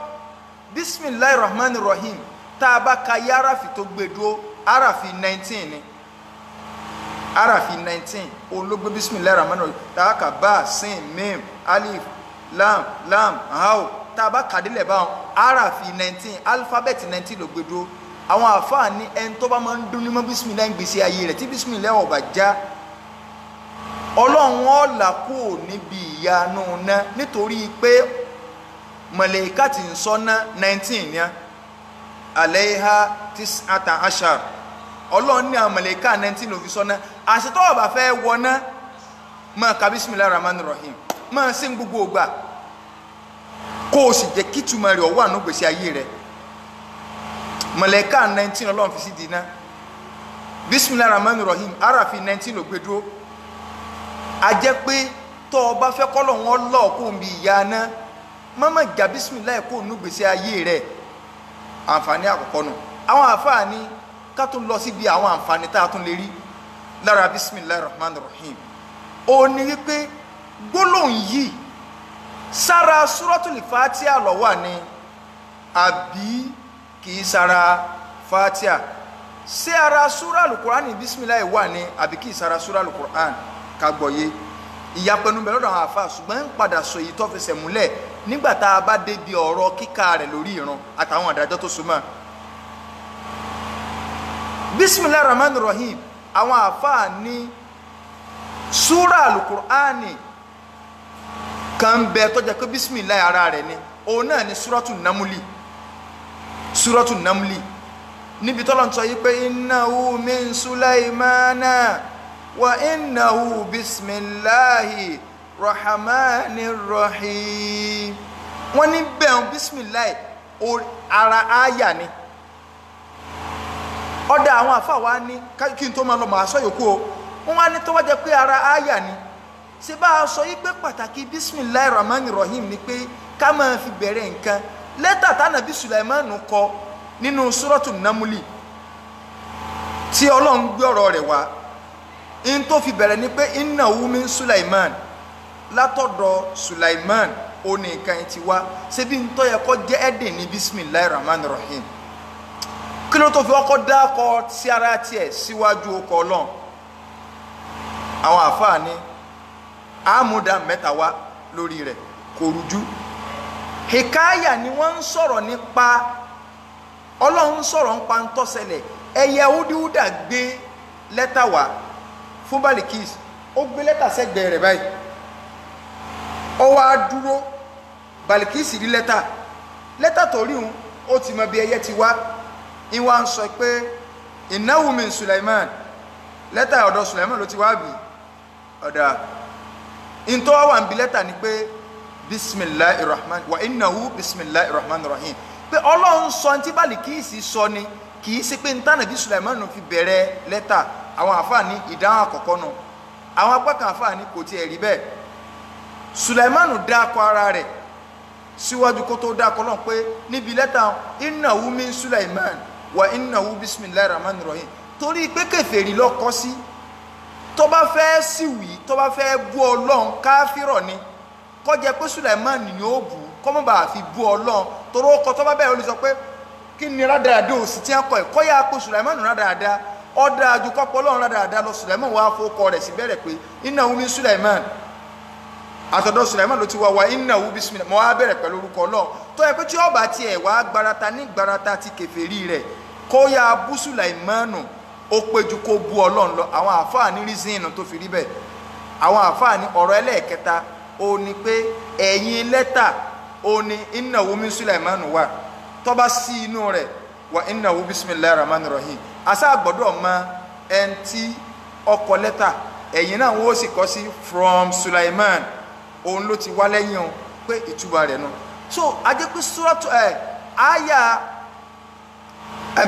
bismillahir rahmanir rahim tá a bá ka yá arafi tó gbé dúró arafi 19 ni arafi 19 òun ló gbé bismillahir rahmanir rahim tààkà bá sin mim alif lam hao tàbá kàdílẹ̀ báwọn arafi 19 alifábẹ́ẹ̀tì 19 ló gbé dúró. àwọn àfáà ní ẹni tó bá máa ń dún ní mọ́ bismillah ń gbèsè ayé rẹ̀ tí bismillah ọ̀bà já ọlọ́run ọ̀là kò níbi ìyanu náà nítorí pé mọ̀lẹ́ká ti ń sọ́nà 19 ní alayha tis'ata ashar ọlọ́run ní àwọn mọ̀lẹ́ká 19 ló fi sọ́nà àṣetọ́ ọ̀bà fẹ́ wọná máa ka bismillah rahman rahim máa sí gbogbo ògbà kó o sì jẹ́ kí túmọ̀ rẹ̀ ọwọ́ àánú gbèsè ayé rẹ̀ mọ̀lẹ́ká 19 ọlọ́run fi sí dínà bismillah rahman rahim arafi 19 ló gbé dúró a jẹ́ pé tó o bá fẹ́ kọ́lọ̀ wọn lọ́ọ̀ kó o bí ìyá náà mọ́mọ́ ìjà bismillah kó o nú gbèsè ayé rẹ̀ àǹfààní àkọ́kọ́ nù. àwọn àǹfààní ká tún lọ síbi àwọn àǹfààní tá a tún lè rí lára bismillah rahman rahim ó ní wípé gbólóhùn yìí sára suratul fatiha ló wà ní àbí kìí sára fatiha sí ara sura alukur'an bismillah wà ní àbí kìí sára sura alukur'an kagbọ̀yé ìyapẹnu bẹ̀rẹ̀ lọ́dọ̀ àwọn àfáà ṣùgbọ́n ń padà sọ èyí tó fẹsẹ̀ múlẹ̀ nígbà tá a bá débi ọ̀rọ̀ kíkà rẹ̀ lórí ìran àtàwọn àdájọ́ tó súnmọ́. bismillah rahman rahim àwọn àfáà ní súrà alukur'ani kan bẹ tó jẹ́ pé bismillah ara rẹ̀ ni òun náà ni súrọ́tù namli níbi tọ́lọ́ ń sọ yí pé innahu min sulaymana wa innahu bismillahi rahmanir rahim wọ́n ní bẹ́ẹ̀ bismillahi ara àyà ni ọ̀dà àwọn àfáà wa ní kí n tó máa lọ màá sọ yòókù o wọ́n wá ní tó wá jẹ́ pé ara àyà ni ṣe bá a sọ yí pé pàtàkì bismillahi rahmanir rahim ni pé ká máa fi bẹ̀rẹ̀ nǹkan lẹ́tà tánàbí Sulaimanu kọ nínú súrọ́tù namli tí ọlọ́run gbé ọ̀rọ̀ rẹ̀ wá in tó fi bẹ̀rẹ̀ ni pé innahu min Sulaiman látọ̀dọ̀ Sulaiman ó ní nǹkan ti wá ṣe bí n tó yẹ kó jẹ́ ẹ̀dìn ní bismillahir rahmanir rahim kí ló tó fi ọkọ̀ dákọ̀ sí ara tiẹ̀ síwájú ọkọ̀ ọlọ́run. àwọn àfáà ní àmúdá mẹ́ta wá lórí rẹ̀ kò rújú. hikaya ni wọ́n ń sọ̀rọ̀ nípa ọlọ́run sọ̀rọ̀ nípa ń tó ṣẹlẹ̀ ẹ̀yẹ húdíhúdà gbé lẹ́tà wá fún Balikis ó gbé lẹ́tà sẹ́gbẹ̀ẹ́ rẹ̀ báyìí ó wá dúró Balikis rí lẹ́tà tó rí òun ó ti mọ bí ẹyẹ ti wá ìwà ń sọ pé innahu min Sulaiman lẹ́tà ọ̀dọ̀ Sulaiman ló ti wá bí ọ̀dà ìntọ́ wà ń bi lẹ́tà ni pé bismillahir rahman wa innahu bismillahir rahman rahim pé ọlọ́run sọ ní tí Balikis sọ ni kì í ṣe pé ntànà bí Sulaiman fi bẹ̀rẹ̀ lẹ́tà àwọn àfáàní ìdáhùn àkọ́kọ́ nù àwọn apákan àfáàní kò tiẹ̀ rí bẹ́ẹ̀ Sulaimanu dákọ ara rẹ̀ síwájú kó tó dákọ lọ́n pé níbi lẹ́tà innahu min Sulaiman wa innahu bismillahir rahmanir rahim torí pé kèfèrí ló kọ sí tó bá fẹ́ síwì tó bá fẹ́ bú ọlọ́run káfírọ̀ ni kó jẹ́ pé Sulaiman ni ó bú kó mọ́ bá fi bú ọlọ́run torí ó kọ tó bá bẹ̀rẹ̀ ó lè sọ pé kí ni rádaràdà òsì tí wọ́n kọ ẹ̀ kọ́ yá pé Sulaiman rádaràdà ọ̀dà àjùkọ́pọ̀ ọlọ́run rádaràdà lọ Sulaiman wá fọ́kọ rẹ̀ sí bẹ̀rẹ̀ pé innahu min Sulaiman àtọ̀dọ̀ Sulaiman ló ti wá wá innahu bismillah mọ́ wá bẹ̀rẹ̀ pẹ̀lú orúkọ ọlọ́run tó yẹ pé tí ọba tiẹ̀ wá gbarata ní gbarata ti kèfèrí rẹ̀ kó yá bú Sulaimanu ó péjú kó bú ọlọ́run lọ àwọn àfáà ní rízìnì tó fi rí bẹ́ẹ̀ àwọn àfáà ní ọ̀rọ̀ ẹlẹ́ẹ̀kẹta ó ní pé ẹ̀yìn lẹ́tà ó ní innahu min Sulaimanu wà tó bá sí inú rẹ̀ wà innahu bismillahir rahmanir rahim àṣà gbọ́dọ̀ mọ ẹni tí ọkọ̀ lẹ́tà ẹ̀yìn náà wọ́n sì kọ́ sí from Sulaiman òun ló ti wá lẹ́yìn o pé ìtumọ̀ rẹ̀ nù so ajẹ́ pé suratu àyà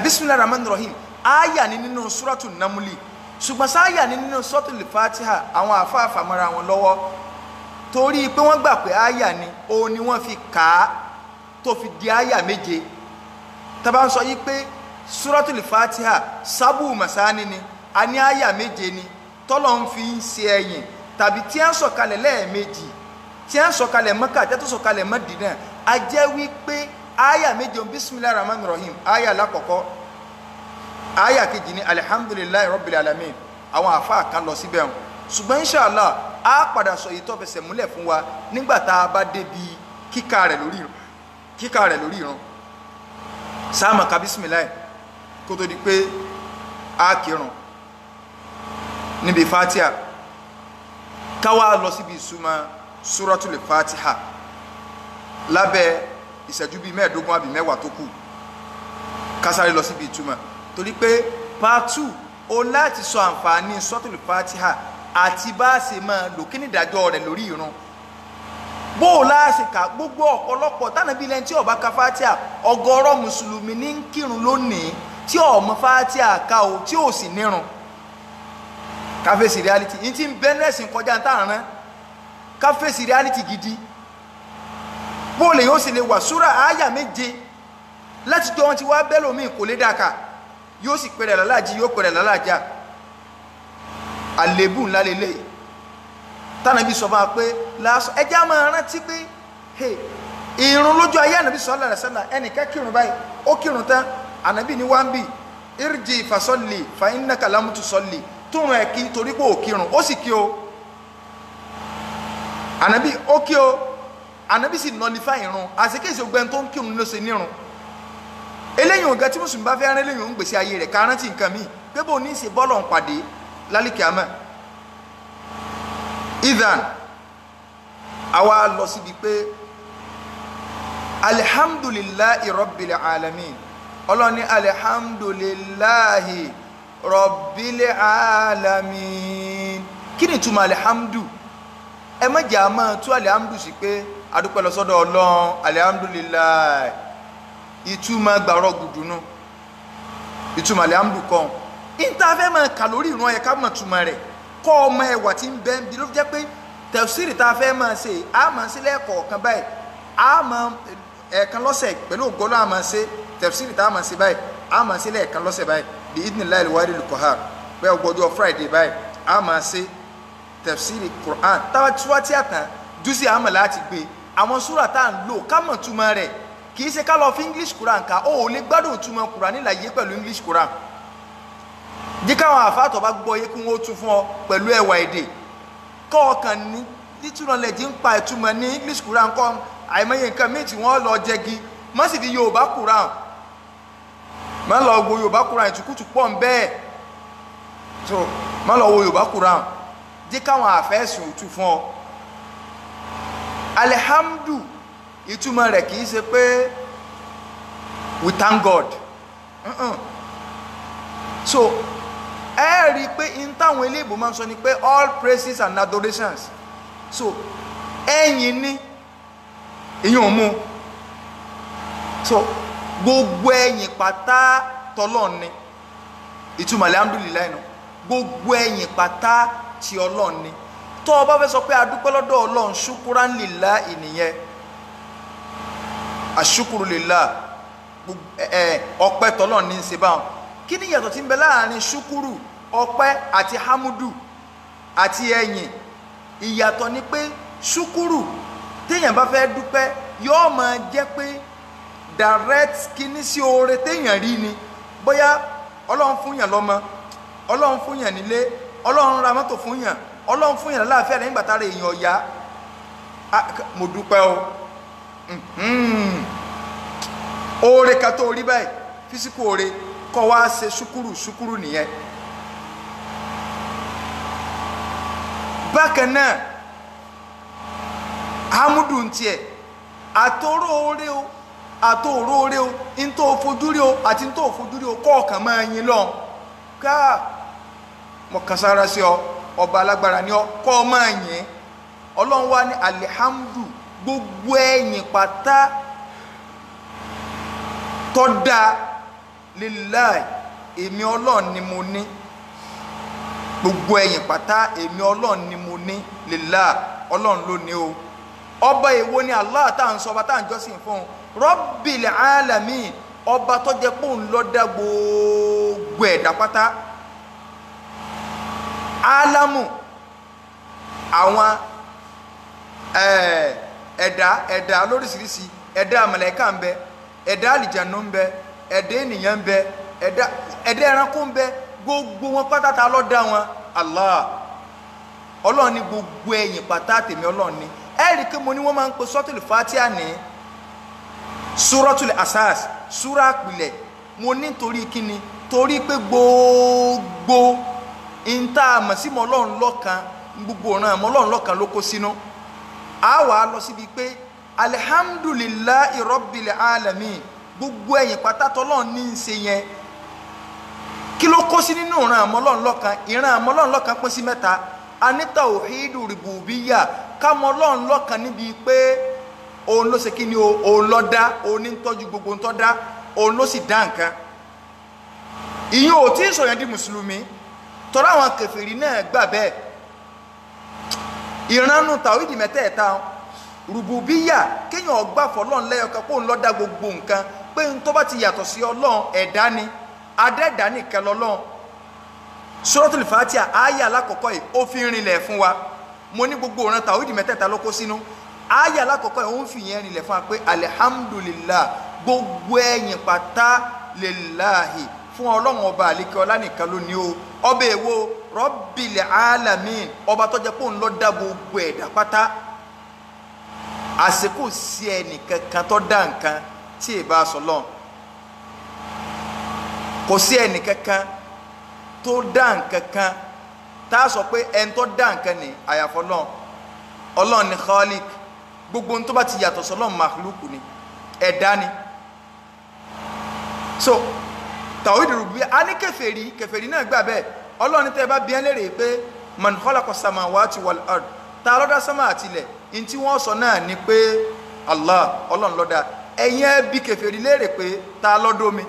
bismillahir rahmanir rahim àyà ní nínú suratu namli ṣùgbọ́n sáyà ní nínú suratul fatiha àwọn àfáàfà mara wọn lọ́wọ́ torí pé wọ́n gbà pé àyà ni òun ni wọ́n fi kà á tó fi di àyà méje tàbá ń sọ yí pé suratul fatiha sábù masani ni a ní àyà méje ni tọ́lọ̀ ń fi ń ṣe ẹ̀yìn tàbí tí a ń sọ̀kalẹ̀ lẹ́ẹ̀mejì tí a ń sọ̀kalẹ̀ Mákà tí a tó sọ̀kalẹ̀ Mádínà a jẹ́ wípé àyà méje bismillahir rahmanir rahim àyà lákọ̀ọ́kọ́ àyà kejì ní alhamdulillahi rabbil alamin àwọn àfáà kan lọ síbẹ̀ hàn ṣùgbọ́n inshallah á padà sọ èyí tó fẹsẹ̀ múlẹ̀ fún wa nígbà tá a bá débi kíkà rẹ̀ lórí ìran sáàmà ka bísímìláì kó tó di pé á kírun níbi fatiha káwá lọ síbi ìsúnmọ́ súratul fatiha lábẹ́ ìṣẹ́jú bíi 15 àbí 10 tó kù kásáré lọ síbi ìtumọ̀ torí pé part 2 o láti sọ àǹfààní súratul fatiha àti bá a ṣe máa lò kí ní ìdájọ́ rẹ̀ lórí ìrun bó o láṣẹ ká gbogbo ọ̀pọ̀lọpọ̀ tánàbí lẹ́ni tí ó bá ka fatiha ọ̀gọ̀rọ̀ mùsùlùmí ní kírun lónìí tí ó mọ fatiha ká o tí ó sì nírun káfẹ́sì reality yìí tí ń bẹ́nẹ́sì kọjá táàrán káfẹ́sì reality gidi bó lè yóò sì lè wà súrà áyà méje láti jọ wọn ti wá bẹ́lòmíì kò lè dáka yóò sì pẹ̀rẹ̀ lálàájí yóò pẹ̀rẹ̀ lálàájá àlébù ńlá lélẹ̀ tánàbí sọ fún wa pé lásọ ẹjá máa rántí pé ìrun lójú ayé ànàbí sallallahu alaihi wasallam ẹnìkan kírun báyìí ó kírun tán ànàbí ní wáńbì irji fasalli fa innaka lam tusalli tóun ẹ̀ kí torí pé ò kírun ó sì kí o ànàbí ó kí o ànàbí sì nọlifá ìrun àṣekéṣe ògbẹ́ni tó ń kírun ló ṣe nírun eléyìí ògá tí mùsùlùmí bá fẹ́ rán eléyìí òun gbèsè ayé rẹ̀ kárántì nǹkan míì pé bó ní í ṣe bọ́ọ̀lù ń pàdé lálìkẹ́ àmọ́ idan àwa lọ síbi pé alihamdulillahi rabbil alamin ọlọ́ni alihamdulillahi rabbil alamin kí ni túmọ̀ alihamdu ẹ má jẹ́ àmọ́ tú alihamdu sí pé adúpẹ́ lọ sọ́dọ̀ ọlọ́run alihamdulillahi ìtumọ̀ gbàrọ̀ gùdùnú ìtumọ̀ alihamdu kan ìntàfẹ́ mọ̀ kàlórí ìran ẹ̀ká mọ̀ túmọ̀ rẹ̀ kọ́ ọmọ ẹwà tí ń bẹ́ bí ló jẹ́ pé tẹ̀síìrì tá a fẹ́ máa ṣe a máa ṣe lẹ́ẹ̀kọ̀ọ̀kan báyìí a máa ẹ̀ẹ̀kan lọ́sẹ̀ pẹ̀lú ògbóló a máa ṣe tẹ̀síìrì tá a máa ṣe báyìí a máa ṣe lẹ́ẹ̀kan lọ́sẹ̀ báyìí bí idhnillahil wahidil qahhar bẹ́ẹ̀ ọgbọ́jọ́ friday báyìí a máa ṣe tẹ̀síìrì quran táwa tí wá tí a tán jùsí àmọ̀ láti gbé àwọn súrà tá à ń lò ká mọ̀ túmọ̀ rẹ̀ kì í ṣe ká lọ fi english quran ká ó ò lè gbádùn túmọ̀ quran nílàyé pẹ̀lú english quran jí káwọn àfáàtọ̀ bá gbọ́ yé kí wọ́n tún fún ọ pẹ̀lú ẹwà èdè kọ́ ọkàn ní títúnà lẹ́jì ń pa ìtumọ̀ ní english quran kọ́ àìmọye nǹkan míì tí wọ́n lọ jẹgi má sì fi yorùbá quran má lọ wo yorùbá quran ìtukùtù pọ̀ ń bẹ́ẹ̀ so má lọ wo yorùbá quran jí káwọn àfẹ́sùn tún fún ọ alhamdu ìtumọ̀ rẹ̀ kì í ṣe pé we thank god so ẹ rí i pé in táwọn eléèbó máa ń sọ ni pé all praises and adorations so ẹ̀yìn ní ìyẹn ò mú so gbogbo ẹ̀yìn pátá tọlọ́run ni ìtumọ̀ alhamdulillah nù gbogbo ẹ̀yìn pátá ti ọlọ́run ni tó o bá fẹ́ sọ pé adúpẹ́ lọ́dọ̀ ọlọ́run ṣukuran lillah ìnìyẹn àṣukuru lillah ọpẹ́ tọlọ́run ní í ṣe báwọn kí ni ìyàtọ̀ tí ń bẹ láàrin ṣúkúrù ọpẹ́ àti hamudu àti ẹ̀yìn ìyàtọ̀ ni pé ṣúkúrù téèyàn bá fẹ́ dúpẹ́ yóò máa jẹ́ pé direct kíní sí oore téèyàn rí ni bóyá ọlọ́run fúnyàn lọ́mọ ọlọ́run fúnyàn nílé ọlọ́run ra mọ́tò fúnyàn ọlọ́run fúnyàn láàfíà lẹ́yìn gbàtà rẹ̀ èèyàn ọ̀yá mo dúpẹ́ o oore kan tó rí báyìí físíkù oore kọ́ wá ṣe ṣúkúrù nìyẹn bákan náà hamudu ń tiẹ̀ àtòrò oore o àtòrò oore o ń tó fojú rí o àti ń tó fojú rí o kọ́ọ̀kan máa yin lọ ká mọ̀ kan sára sí ọ ọba alágbára ni ọ kọ́ ọ máa yìn ọlọ́run wá ní alihamdu gbogbo ẹ̀yìn pátá tó dáa lillahi èmi ọlọ́run ni mo ní gbogbo ẹ̀yìn pátá èmi ọlọ́run ni mo ní lillahi ọlọ́run ló ní o ọba èwo ni Allah tá à ń sọ ọba tá à ń jọ́sìn fún un rabbil alamin ọba tó jẹ́ pé òun ló dá gbogbo ẹ̀dá pátá alamu àwọn ẹ̀dá lóríṣiríṣi ẹ̀dá màláíkà ń bẹ ẹ̀dá àlìjànú ń bẹ ẹ̀dá ènìyàn ń bẹ ẹ̀dá ẹranko ń bẹ gbogbo wọn pátátá ló dá wọn Allah Ọlọ́run ní gbogbo ẹ̀yìn pátá tèmi Ọlọ́run ní rí kí mo ní wọ́n máa ń pe suratul Fatiha ní suratul asas súra pìlẹ̀ mo ní torí kíni torí pé gbogbo ìta àmọ̀ sí mọ́ Ọlọ́run lọ́kan gbogbo ọ̀ràn mọ́ Ọlọ́run lọ́kan ló kó sínú a wà lọ síbi pé alhamdulillahi rabbil alamin gbogbo ẹ̀yìn pátá tọ́lọ́run ní í ṣe yẹn kí ló kó sí nínú ìran àmọ́ Ọlọ́run lọ́kan ìran àmọ́ Ọlọ́run lọ́kan pín sí mẹ́ta a ní tawhidu rububiyya ká mọ́ Ọlọ́run lọ́kan níbi pé òun ló ṣe kí ni òun ló dá òun ní tọ́jú gbogbo ń tọ́ dá òun ló sì dá nǹkan ìyẹn ò tí ì sọ̀yàn di mùsùlùmí tọ́lá àwọn kèfèrí náà gbà bẹ́ẹ̀ ìranu tàwídì mẹ́tẹ̀ẹ̀ta rububiyya kéèyàn ọgbà fọlọ́run lẹ́yọ̀kan pé òun ló dá gbogbo nǹkan pé n tó bá ti yàtọ̀ sí Ọlọ́run ẹ̀dá ni adẹ́ẹ̀dá nìkan lọ́lọ́run Suratul Fatiha àyà alákọ̀ọ́kọ́ yìí ó fi rinlẹ̀ fún wa mo ní gbogbo ìran tàwídì mẹ́tẹ̀ẹ̀ta ló kó sínú àyà alákọ̀ọ́kọ́ yìí ó ń fi yẹn rinlẹ̀ fún wa pé alhamdulillah gbogbo ẹ̀yìn pátá lillahi fún Ọlọ́run ọba àlékè ọlá nìkan ló ní o ọba èwo Rabbil alamin ọba tó jẹ́ pé òun ló dá gbogbo ẹ̀dá pátá àsìkò sí ẹnìkankan tó dá nǹkan tí ì bá sọ lọ́n kò sí ẹnìkankan tó dá nǹkankan tá a sọ pé ẹni tó dá nǹkan ní àyàfọ́ lọ́n Ọlọ́run ní khalik gbogbo ohun tó bá ti yàtọ̀ sọ lọ́n makhluku ni ẹ̀dá ni so tawhid rububiyya a ní kèfèrí náà gbà bẹ́ẹ̀ Ọlọ́run tẹ́ bá bi ẹ́ léèrè pé man khalaqa samawati wal ard ta ló dá sánmà àti ilẹ̀ in tí wọ́n sọ náà ni pé Allah Ọlọ́run ló dá ẹ̀yin ẹ bi kèfèrí léèrè pé ta ló dómi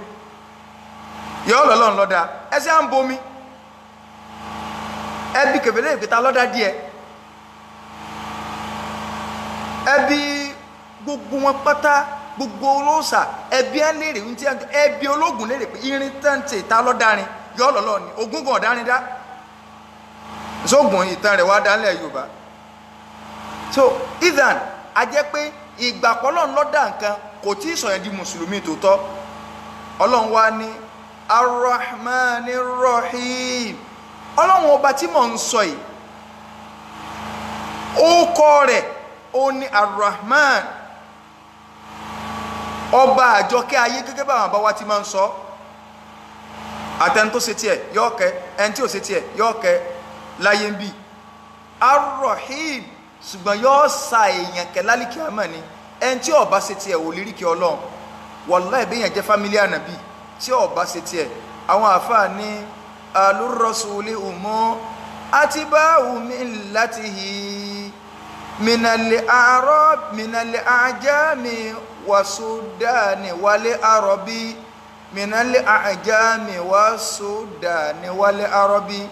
yọ́ Ọlọ́run ló dá ẹsẹ̀ à ń bomi ẹ bi kèfèrí léèrè pé ta ló dá díẹ̀ ẹ bi gbogbo wọn pátá gbogbo olóòsà ẹbí ẹ léèrè ń tí ẹbí ológun léèrè pé irin tẹ́ǹtì ta ló dárin yọ́ Ọlọ́run ni ogún gan ọ̀dárin dá sógun ìtàn rẹ̀ wá dálẹ̀ Yorùbá so ethan a jẹ́ pé ìgbàpọ̀ Ọlọ́run ló dá nǹkan kò tí ì sọ̀yàn di mùsùlùmí tòótọ́ Ọlọ́run wá ní arrahmanirrahim Ọlọ́run ọba tí mò ń sọ yìí ó kọ́ rẹ̀ ó ní arrahman ọba àjọkẹ́ ayé gẹ́gẹ́ bá àwọn àbáwá ti máa ń sọ àtẹni tó ṣe tiẹ̀ yóò kẹ́ ẹni tí ò ṣe tiẹ̀ yóò kẹ́ láyé ń bì arrahim ṣùgbọ́n yóò sa èèyàn kẹ́ lálìkí àmọ́ ni ẹni tí ó bá ṣe tiẹ̀ ò lírí kí Ọlọ́run wallahi bí èèyàn jẹ́ fámílì ànàbì tí ó bá ṣe tiẹ̀ àwọn àfáà ní alurrasuli umu atiba'u millatihi minal a'jami wasudani wal arabi minal a'jami wasudani wal arabi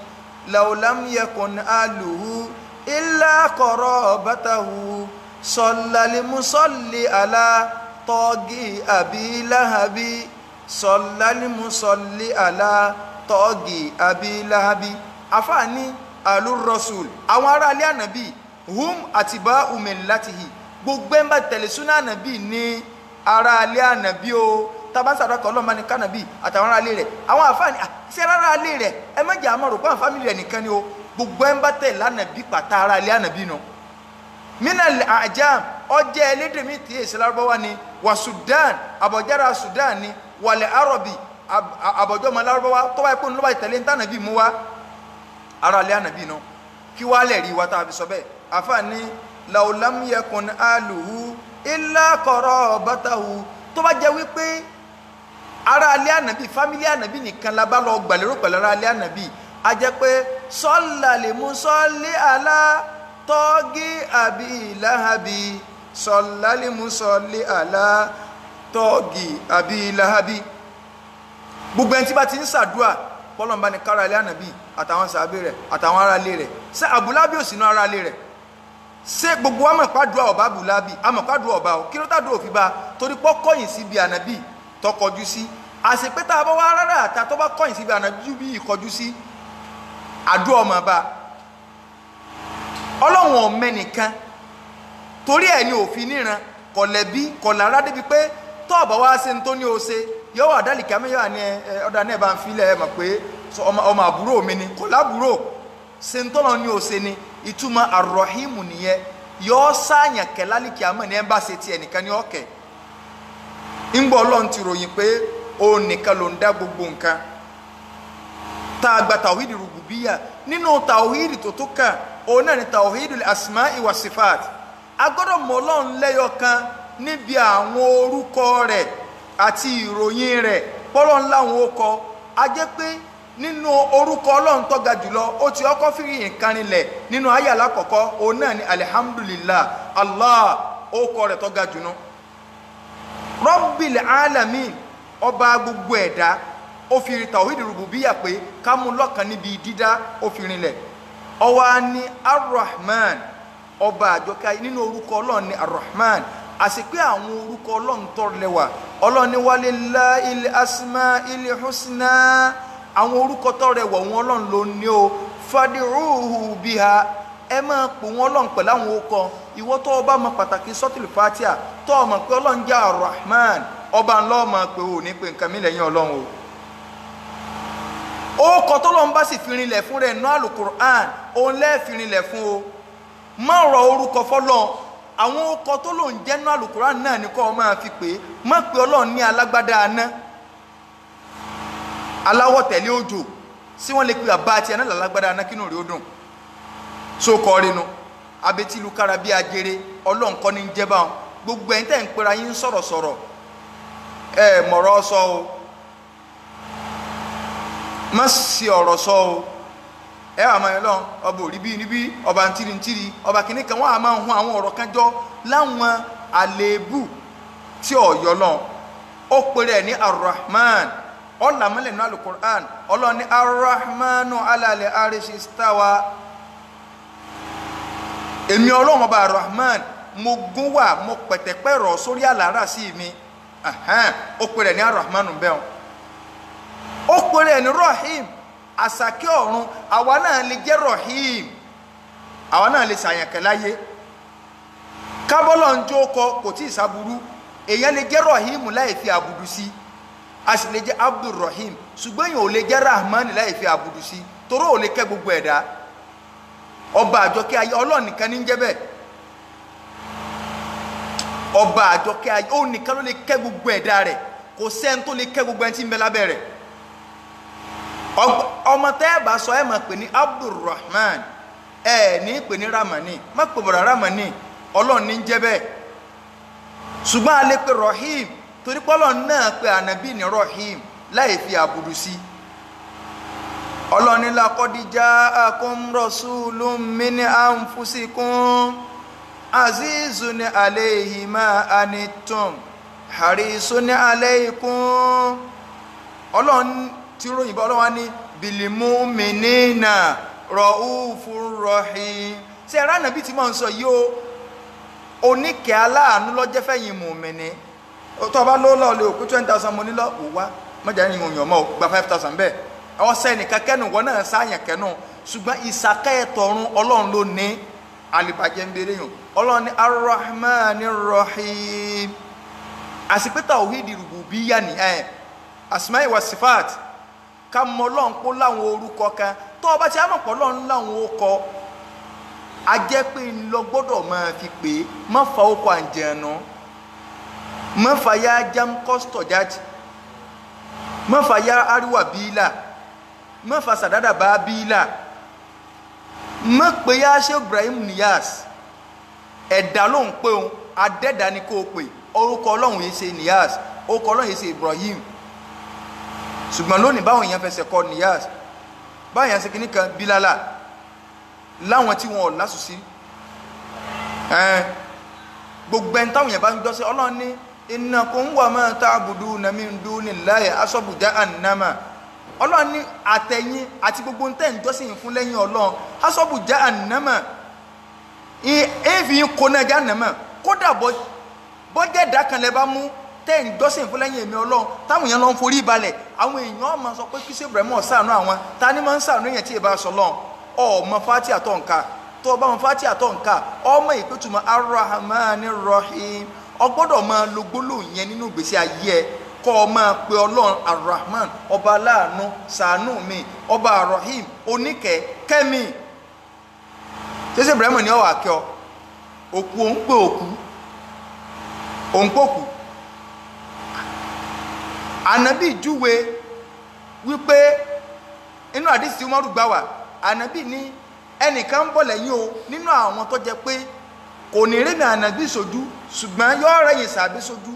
law lam yakun aluhu illa qarabatahu sallal musalli ala tagi abi lahabi sallal musalli ala tagi abi lahabi afani alur rasul àwọn ará ilé ànábì hum atiba'u millatihi gbogbo ń bá tẹ̀lé súnà ànábì ní ará ilé ànábì o tabansara kan Ọlọ́run bá ní kànábì àtàwọn ará ilé rẹ̀ àwọn àfáàní ṣe ará ilé rẹ̀ ẹ má jẹ́ àmọ́ rò pé àwọn fámìlì rẹ̀ nìkan ni o gbogbo ń bá tẹ̀lé ànábì pàtà ará ilé ànábì nù minal a'jam ọjẹ́ elédè mi tí èsì lárúbáwá ni wà Sudan àbọ̀jára Sudan ni wàlẹ̀ arabi àbọ̀jọ́ ọmọ lárúbáwá tó wáyé pé nílùú báyìí tẹ̀lé ntànàbì mú wá ará ilé ànábì nù kí wàá lẹ̀ rí wa tá a fi sọ bẹ́ẹ̀ àfààní law lam yakun aluhu illa qarabatahu tó bá jẹ́ wípé ará ilé ànábì fámílì ànábì nìkan la bá lọ gbàlérò pẹ̀lú ará ilé ànábì a jẹ́ pé sallal musalli ala tọ́gí àbí láhábí sallal musalli ala tọ́gí àbí láhábí gbogbo ẹni tí bá ti ń sàdúà pọ́lọ̀mbá ní kára ilé ànábì àtàwọn sàábé rẹ̀ àtàwọn ará ilé rẹ̀ ṣé àbúlábí ò sínú ará ilé rẹ̀ ṣé gbogbo amọ̀pádùá ọba àbúlábí amọ̀pádùá ọba ò kí ló tàdúrà òfin bá torí pọ́ kọ́yìn síbi ànábì tó kọjú sí àṣepé tá a bá wá rárá àta tó bá kọ́yìn síbi ànábì bí ìkọjú sí àdúrà ọmọ bá Ọlọ́run ọ̀mẹ́nìkan torí ẹ̀ ní òfin níran kọ̀lẹ̀bí kọ̀lára débi pé tó ọ̀bọ̀ wá sí ní tó ní o ṣe yóò wà dálì kàmí yóò ní ọ̀dà náà bá ń filẹ̀ ẹ̀ mọ̀ pé ọmọ àbúrò mi ni kò lábúrò sentolo ni o se ni ìtumọ̀ arrahimu nìyẹn yóò sáyàn kẹlálì kíámà ní ẹ bá ṣe tiẹ̀ nìkan ní ọ̀kẹ́ ńgbọ́ Ọlọ́run ti ròyìn pé ó nìkan ló ń dá gbogbo nǹkan tá a gba tawhidi rububiyya nínú tawhidi tó tó kàn òun náà ni tawhidul asma'i wa sifat agbọ́dọ̀ mọ̀ Ọlọ́run lẹ́yọ kan níbi àwọn orúkọ rẹ̀ àti ìròyìn rẹ̀ pọ́lọ́n láwọn orúkọ a jẹ́ pé nínú orúkọ Ọlọ́run tó ga jùlọ ó ti ọkọ́ fi nǹkan rinlẹ̀ nínú ayé alákọ̀ọ́kọ́ òun náà ni alhamdulillah Allah orúkọ rẹ̀ tó ga jùlọ Rabbil alamin ọba gbogbo ẹ̀dá ó fi tawhid rububiyya pé ká mú lọ́kan níbi dídá ó fi rinlẹ̀ ọwá ní arrahman ọba àjọká nínú orúkọ Ọlọ́run ní arrahman àsìpé àwọn orúkọ Ọlọ́run tó lẹ́wà Ọlọ́run ní walillahil asma'il husna àwọn orúkọ tó rẹwà wọn Ọlọ́run ló ní o fad'uhu biha ẹ máa pè wọn Ọlọ́run pẹ̀lú àwọn orúkọ ìwọ tó bá mọ pàtàkì sọ́tìlì fatia tó mọ̀ pé Ọlọ́run jẹ́ arrahman ọba ńlọ mọ̀ pé ò ní pé nǹkan mi lẹ́yìn Ọlọ́run o orúkọ tó lọ́n bá sì fi rinlẹ̀ fún rẹ̀ nínú Al-Qur'an òun lẹ́ẹ̀ fi rinlẹ̀ fún o má rọ orúkọ fọ́lọ́run àwọn orúkọ tó lòun jẹ́ nínú Al-Qur'an náà ní kọ́ ọ máa fi pè é má pé Ọlọ́run ní alágbádá aná aláwọ̀ tẹ̀lé òjò sí wọ́n lè pe àbá àti ẹ̀nà lálágbádá aná kínú rí ó dùn so kọ́ rinu abetí ìlú kára bí ajere Ọlọ́run kọ́ ní ń jẹ́ báwọn gbogbo ẹ̀yin tẹ́ ń pera yín sọ̀rọ̀sọ̀rọ̀ ẹ mọ̀rọ̀ sọ o má sí ọ̀rọ̀ sọ o ẹ wà máa yẹ lọ ọba òrí bíi níbí ọba ntìrìntìrì ọba kìnnì kan wọn a máa hun àwọn ọ̀rọ̀ kan jọ láwọn àléébù tí ọ̀yọ́ lọ ó pèrè ní arrahman ọ̀làmọ́lẹ̀ ní Al-Qur'an Ọlọ́run ní arrahmanu alàlẹ̀ arishi stawa èmi Ọlọ́run ọba arrahman mo gún wà mo pẹ̀tẹ̀pẹ̀rọ̀ sórí àlàárà sí mi ó pèrè ní arrahmanu bẹ́ẹ̀ ó pèrè ní rahim àsàkí ọ̀run àwa náà lè jẹ́ rahim àwa náà lè ṣàyànkẹ́ láyé kábọ́lọ̀ ń jó kò tí ì sáburú èèyàn lè jẹ́ rahim láì fi àbùdù sí a sì lè jẹ́ abdulrahim ṣùgbọ́n èèyàn ò lè jẹ́ rahman láì fi àbùdù sí torí ò lè kẹ́ gbogbo ẹ̀dá ọba àjọkẹ́ ayé Ọlọ́run nìkan ní jẹ́ bẹ́ẹ̀ ọba àjọkẹ́ ayé ó nìkan ló lè kẹ́ gbogbo ẹ̀dá rẹ̀ kò sẹ́ni tó lè kẹ́ gbogbo ẹni tí ń bẹ lábẹ́ rẹ̀ ọmọ tẹ́ ẹ bá sọ ẹ máa pè ní abdulrahman ẹ ní pè ní ramani má pè bọ̀rọ̀ ramani Ọlọ́run ní jẹ́ bẹ́ẹ̀ ṣùgbọ́n a lè pè rahim torí pọ́lọ̀ náà pé ànábì ní rahim láì fi àbùdù sí Ọlọ́run ní laqad ja'akum rasulun min anfusikum azizun alayhi ma anittum harisun alaykum Ọlọ́run tí ròyìn bá Ọlọ́run ní bil mu'minina ra'ufur rahim ṣe ẹ̀rọ ànábì tí mò ń sọ yìí o oníkẹ́ aláàánú lọ́jẹ́ fẹ́yìn mùmìnì tó bá ló lọ lè òkú 20,000 mo nílọ ò wá mọ́jà ní ìwọ̀n mọ́ gba 5,000 bẹ́ẹ̀ àwọn sẹ́nìkan kẹ́nu wọ́n náà sáyàn kẹ́nu ṣùgbọ́n ìsàkẹ́ ẹ̀tọ̀run Ọlọ́run ló ní alìbàjẹ́ ń bèrè yàn Ọlọ́run ní arrahmanir rahim àsìpé tawhidi rububiyya ní asma'i wa sifat ká mọ Ọlọ́run pó láwọn orúkọ kan tó ọba tí a mọ̀ pọ̀ Ọlọ́run láwọn orúkọ a jẹ́ pé ń lọ gbọ́dọ̀ máa fi pè é má fa okò àǹjẹ̀nà má fa ya jam kọ́stọ̀ jáde má fa ya ariwa bíílà má fa sàdádà bá bíílà má pè ya ṣe Ibrahim Niyas ẹ̀dá ló ń pè òun adẹ́dá ni kò pè orúkọ Ọlọ́run yìí ṣe Niyas orúkọ Ọlọ́run yìí ṣe Ibrahim ṣùgbọ́n lónìí báwọn èèyàn fẹsẹ̀ kọ Niyas báwọn èèyàn ṣe kìíní kan Bílálà láwọn tí wọn ò lásùsí gbogbo ẹni táwọn èèyàn bá ń gbọ́ sí Ọlọ́run ní innakum wa ma ta'buduna min dunillahi hasabu jahannama Ọlọ́run ní àtẹ̀yìn àti gbogbo ń tẹ́ ń jọ́sìn fún lẹ́yìn Ọlọ́run hasabu jahannama èéfì kó náà jahannama kódà bọ́jẹ́ ìdá kan lẹ bá mú tẹ́ ń jọ́sìn fún lẹ́yìn èmi Ọlọ́run táwọn èèyàn lọ ń forí balẹ̀ àwọn èèyàn máa sọ pé kí ṣe Ibrahim ṣàánú àwọn ta ni máa ń ṣàánú èèyàn tí ì bá sọ lọ́n ọmọ Fatiha tó nǹka tó bá wọn Fatiha tó nǹka ọmọ ìpẹ́tùmọ̀ arrahmanir rahim ọgbọ́dọ̀ máa lo gbólóhùn yẹn nínú ìgbésí ayé ẹ kọ́ ọ máa pe Ọlọ́run arrahman ọba aláàánú ṣàánú mi ọba arrahim oníkẹ́ kẹ́mi ṣé Ibrahim ni ó wà kí ọ òkú òun pé òkú òun pòkú ànábì júwe wípé inú àdìsí Umaru gbà wá ànábì ní ẹnìkan ń bọ̀ lẹ́yìn o nínú àwọn tó jẹ pé kò ní rí mi ànábì sójú ṣùgbọ́n yóò rẹ̀yìn sàbí sójú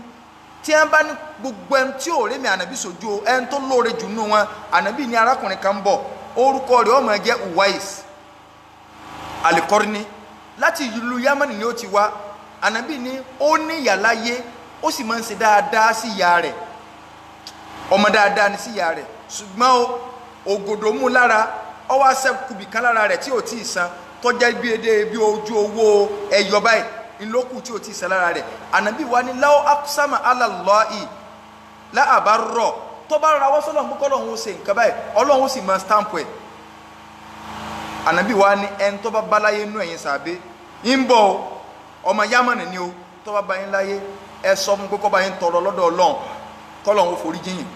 tí ẹ bá ní gbogbo ẹni tí ò rí mi ànábì sójú o ẹni tó lóore jù nínú wọn ànábì ní arákùnrin kan ń bọ̀ orúkọ rẹ̀ ó máa jẹ́ Uwais Al-Qarni láti ìlú Yamani ni ó ti wá ànábì ní ó ní ìyá láyé ó sì máa ń ṣe dáadáa sí ìyá rẹ̀ ọmọ dáadáa ní sí ìyá rẹ̀ ṣùgbọ́n o ògòdò mú lára ó wá ṣẹ́kù bìkan lára rẹ̀ tí ò tí ì san tó jẹ́ bí èdè bí ojú owó ẹyọ báyìí ńlọ́kù tí ò tí ì san lára rẹ̀ ànábì wa ní law aqsama ala Allahi la abarra tó bá ra wọ́n sọ́lọ́ ń kọ́ lọ́hún ó ṣe nǹkan báyìí ọlọ́hún sì máa stamp ẹ̀ ànábì wa ní ẹni tó bá bá láyé nú ẹ̀yin sàbẹ́ ń bọ̀ ọmọ Yámánì ni o tó bá bá yín láyé ẹ sọ fún pé kó bá yín tọrọ lọ́dọ̀ Ọlọ́run kọ́lọ́hún ó forí jiyìn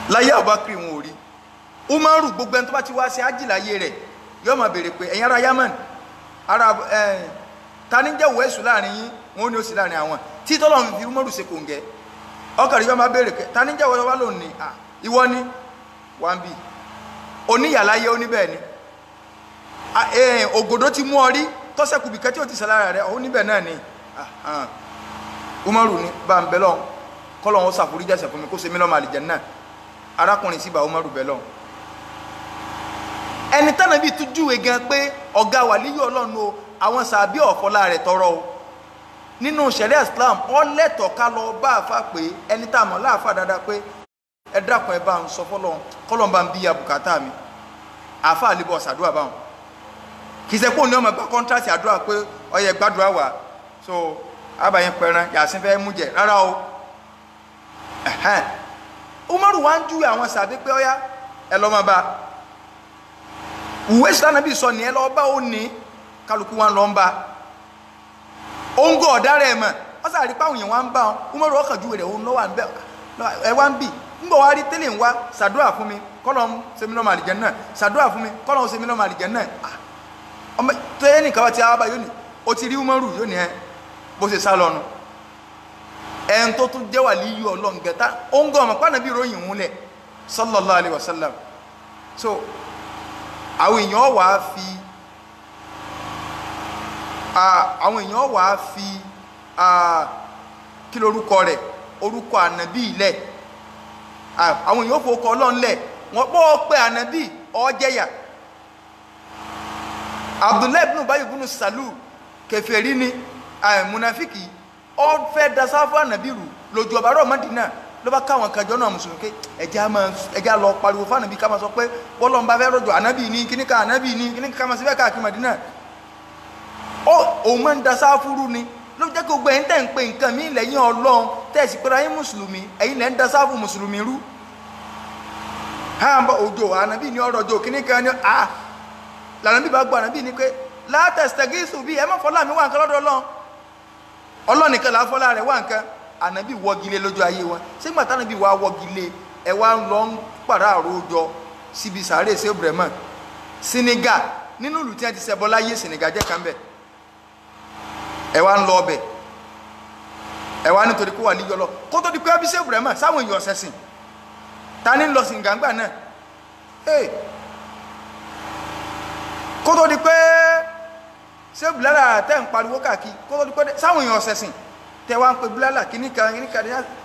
láyé Abubakar wọn ò rí Umaru gbogbo ẹni tó bá ti wá sí ájìláyé rẹ̀ yóò máa béèrè pé ẹ̀yin ará Yámánì ara ta ní jẹ́ Uwaisu láàrin yín wọn ò ní ó sì láàrin àwọn tí tọ́lọ́run fi Umaru ṣe kòǹgẹ́ ọkàrí yóò máa béèrè pé ta ní jẹ́ wọ́n wá lónìí ìwọ ni wọ́n bí oníyàláyé oníbẹ̀ ni ògòdó ti mú ọ rí tọ́sẹ̀kù bìkẹ́ tí ó ti sàlára rẹ̀ oníbẹ̀ náà ni Umaru ní bá ń bẹ lọ́hùn kọ́lọ̀ wọn sàfúrí jẹ́sẹ̀ fún mi kó ṣe mí lọ́mọ àlìjánnà arákùnrin sí bá Umaru bẹ lọ́hùn ẹni tánà bíi tún júwe gan pé ọ̀gá wàlíyọ̀ Ọlọ́run o àwọn sàbí ọ̀fọ́lá rẹ̀ tọrọ o nínú ṣẹ̀ríà Islam ó lẹ́tọ̀ọ́ ká lọ bá àfà pé ẹni tá a mọ̀ láàfà dáadáa pé ẹ dákun ẹ bá ń sọ fọ́lọ́run kọ́lọ́n bá ń bí abùkátà mi àfà àlebọ̀ ṣàdúrà báwọn kì í ṣe pé òní ọmọ gba kọ́ńtrátì àdúrà pé ọyẹ gbàdúrà wà so abayín pẹran yàsín fẹ́ mú jẹ rárá o Umaru wa ń júwe àwọn sàbí pé ọyá ẹ lọ́ máa bá Uwaisu Ànábì sọ ní ẹ lọ́ bá ó ní kálukú wa ń lọ́ ń bá òǹgọ ọ̀dárẹ̀ mọ̀ wọ́n sàrí páwọn èèyàn wá ń bá wọn Umaru ọkàn júwe rẹ̀ òun lọ́wọ́ ẹ wá ń bì ń bọ̀ wá rí tẹ́lẹ̀ ń wá ṣàdúrà fún mi kọ́lọ̀ ń ṣe mí lọ́mọ àlìjánnà ṣàdúrà fún mi kọ́lọ̀ ń ṣe mí lọ́mọ àlìjánnà ọmọ tó yẹ nìkan wá ti àwọn abáyọ ni ó ti rí Umaru yóò ní ẹ bó ṣe sá lọ́nu ẹn tó tún jẹ́ wàlíyù Ọlọ́run gẹ̀ta òǹgọ ọmọ pàánà bí ròyìn múlẹ̀ sallallahu alaihi wasallam so àwọn èèyàn wà á fi kí lórúkọ rẹ̀ orúkọ ànàbí ilẹ̀ àwọn èèyàn fòókọ Ọlọ́run lẹ̀ wọ́n pọ́ pé ànàbí ọjẹ́yà Abdullahi ibn Ubay ibn Salul kèfèrí ni munafiki ó fẹ́ dasáfù ànàbí rù lójú ọba rọ̀ Mádínà ló bá káwọn kẹjọ náà mùsùlùmí pé ẹjá lọ pariwo fún ànàbí ká máa sọ pé bọ́lọ̀ ń bá fẹ́ rọ̀jò ànàbí ní kíníkà ànàbí ní kíníkà ká máa sí fẹ́ káàkiri Mádínà òun máa ń dasáfù rú ni ló jẹ́ kí gbogbo ẹ̀yin tẹ̀ ń pe nǹkan mí lẹ́yìn Ọlọ́run tẹ̀sí pé ayé mùsùlùmí ẹ̀yin lẹ́ ń dasáfù mùsùlùmí rú hàn òjò ànàbí ní ọ̀rọ̀ òjò kíníkà ní lànàbí bá gbọ́ ànàbí ní pé látẹ̀sítẹ̀gísù bí ẹ má fọlá mi wà nǹkan lọ́dọ̀ Ọlọ́run Ọlọ́run nìkan là á fọlá rẹ̀ wà nǹkan ànàbí wọ́gilé lójú ayé wọn sígbà tánàbí wà wọ́gilé ẹ wá ń lọ ń pàrà àròjọ síbi sàárè sí Ibrahim Senegal nínú ìlú tí wọ́n ti ṣẹbọ láyé Senegal jẹ́ kan bẹ̀ ẹ wá ń lọ ọbẹ̀ ẹ wá nítorí kó wà níyọ lọ kó tó di pé abíṣẹ́ Ibrahim sáwọn èèyàn ọ̀sẹ̀ sìn ta ní lọ sìn gàǹgbà náà kó tó di pé ṣé Bílálà tẹ́ ń pariwo káàkiri kó tó di pé sáwọn èèyàn ọ̀sẹ̀ sìn tẹ́ wá ń pe Bílálà kíníkan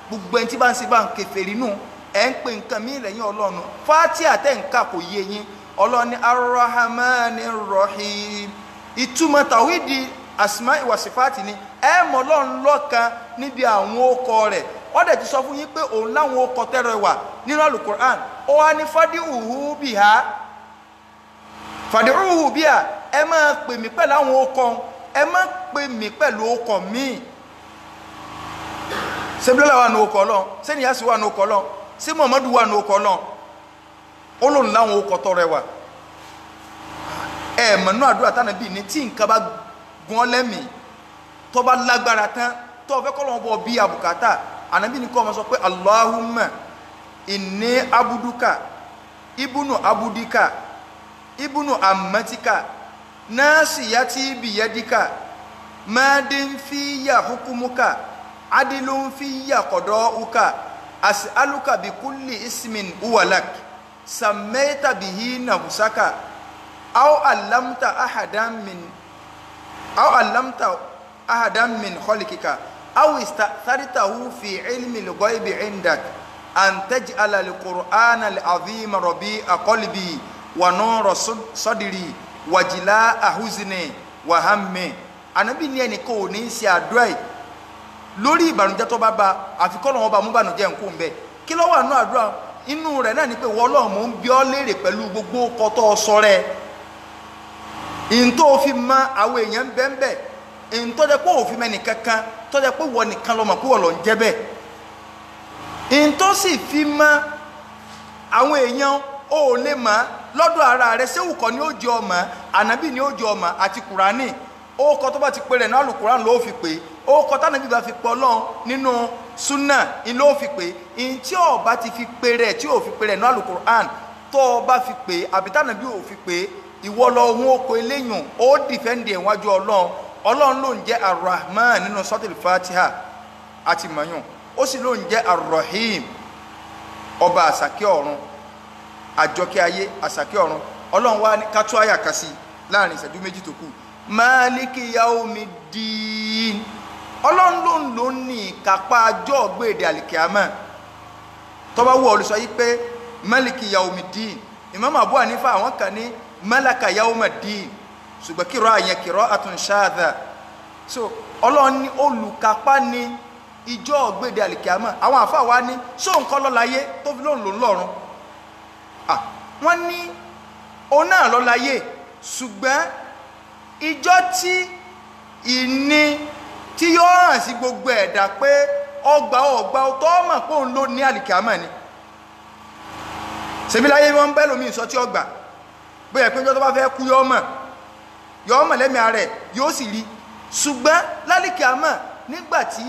gbogbo ẹni tí bá ń ṣe bá ń kèfèrí nù ẹ̀ ń pe nǹkan mí lẹ́yìn Ọlọ́run Fátíà tẹ́ ń kà kò yé yín Ọlọ́run ní Ar-Rahmanir Rahim ìtumọ̀ tàwídìí asma'i wa sifati ni ẹ mọ̀ Ọlọ́run lọ́kan níbi àwọn okọ rẹ̀ ó dẹ̀ ti sọ fún yín pé òun láwọn okọ tẹ́rẹ wà nínú Al-Qur'an ó wá ní fadi'uhu biha ẹ máa pè mí pẹ̀lú àwọn okọ ẹ má pè mí pẹ̀lú okọ míì ṣé Bílálà wà ní okọ Ọlọ́run ṣé Níyàsí wà ní okọ Ọlọ́run ṣé Muhammadu wà ní okọ Ọlọ́run ó lòun láwọn okọ tọrẹ wà ẹ mọ̀ nínú àdúrà tánàbí ní tí nǹkan bá gun lẹ́mí tó bá lágbára tán tó fẹ́ kọ́lọ̀ bọ̀ bí àbùkátà ànábì ní kọ́ ọmọ sọ pé Allahumma inni abuduka ibunu abudika ibunu amatika nasiyati biyadika madin fiyya hukumuka adilun fiyya qada'uka as'aluka bikulli ismin huwa lak sammaita bihi nafsaka aw allamta ahadan min khalqika aw istathartahu fi ilmi al-ghaybi 'indak an taj'ala al-qur'ana al-'azima rabi'a qalbi wa nura sadri wa jilaa huzni wa hammi. Ànábì ní ẹni kò ní ṣe àdúrà yìí lórí ìbànújẹ́ tó bá bá àfi k'Ọlọ́run bá mú ìbànújẹ́ nko ńbẹ. Kí ló wà nínú àdúrà inú rẹ̀ náà ni pé wo Ọlọ́run mo ń bi ọ́ léèrè pẹ̀lú gbogbo ko tó sọ rẹ̀ in tó fi mọ̀ àwọn èyàn bembe in tó jẹ́ pé ó fi mẹ́ni kankan tó jẹ́ pé wọ́n nìkan ló mọ̀ pé Ọlọ́run jẹ́ bẹ́ẹ̀ in tó sì fi mọ̀ àwọn èyàn ó lè mọ̀ lọ́dọ̀ ara rẹ̀ ṣé uko ni ó jẹ́ ọmọ Ànábì ni ó jẹ́ ọmọ àti Kùránì ó kọ tó bá ti pè rẹ̀ nínú Kùránì ló fi pè ó kọ tá Ànábì bá fi pè Ọlọ́run nínú sunna in ló fi pè in tí ó bá ti fi pè rẹ̀ tí ó fi pè rẹ̀ nínú Kùránì tó bá fi pè àbí tá Ànábì ó fi pè ìwọ lọ ohun oko eléyùn ó defend ẹ̀ wájú Ọlọ́run Ọlọ́run ló ń jẹ́ Ar-Rahman nínú Suratul Fatiha àti mayun ó sì ló ń jẹ́ Ar-Rahim ọba àsàkẹ́ ọ̀run àjọkẹ́ ayé àsàkẹ́ ọ̀run Ọlọ́run wá ní ká tú àyà kan sí láàrin ìṣẹ́jú méjì tó kù Maliki Yawmiddin Ọlọ́run ló ní ìkápá ọjọ́ gbèdé àlìkíyàmá tó bá wù ọ́ lè sọ yí pé Maliki Yawmiddin Imam Abu Hanifa àwọn kan ní Malaka Yawmiddin ṣùgbọ́n kírọ́ àyẹn kírọ́ àtúnṣáàdà so Ọlọ́run ní olùkápá ní ìjọ́ gbèdé àlìkíyàmá àwọn àfáà wá ní só nǹkan lọ́láyé tó fi lóun lọ́run wọ́n ní òun náà lọ́láyé ṣùgbọ́n ìjọ́ tí ìní tí yóò hàn sí gbogbo ẹ̀dá pé ọgbà tó mọ̀ pé òun ló ní àlìkíyàmá ni ṣebí láyé wọ́n bẹ́ lómi ìsọ tí ọgbà bóyá pé ìjọ́ tó bá fẹ́ kú yọ́ mọ̀ lẹ́mìí ara rẹ̀ yóò sì rí ṣùgbọ́n lálìkíyàmá nígbàtí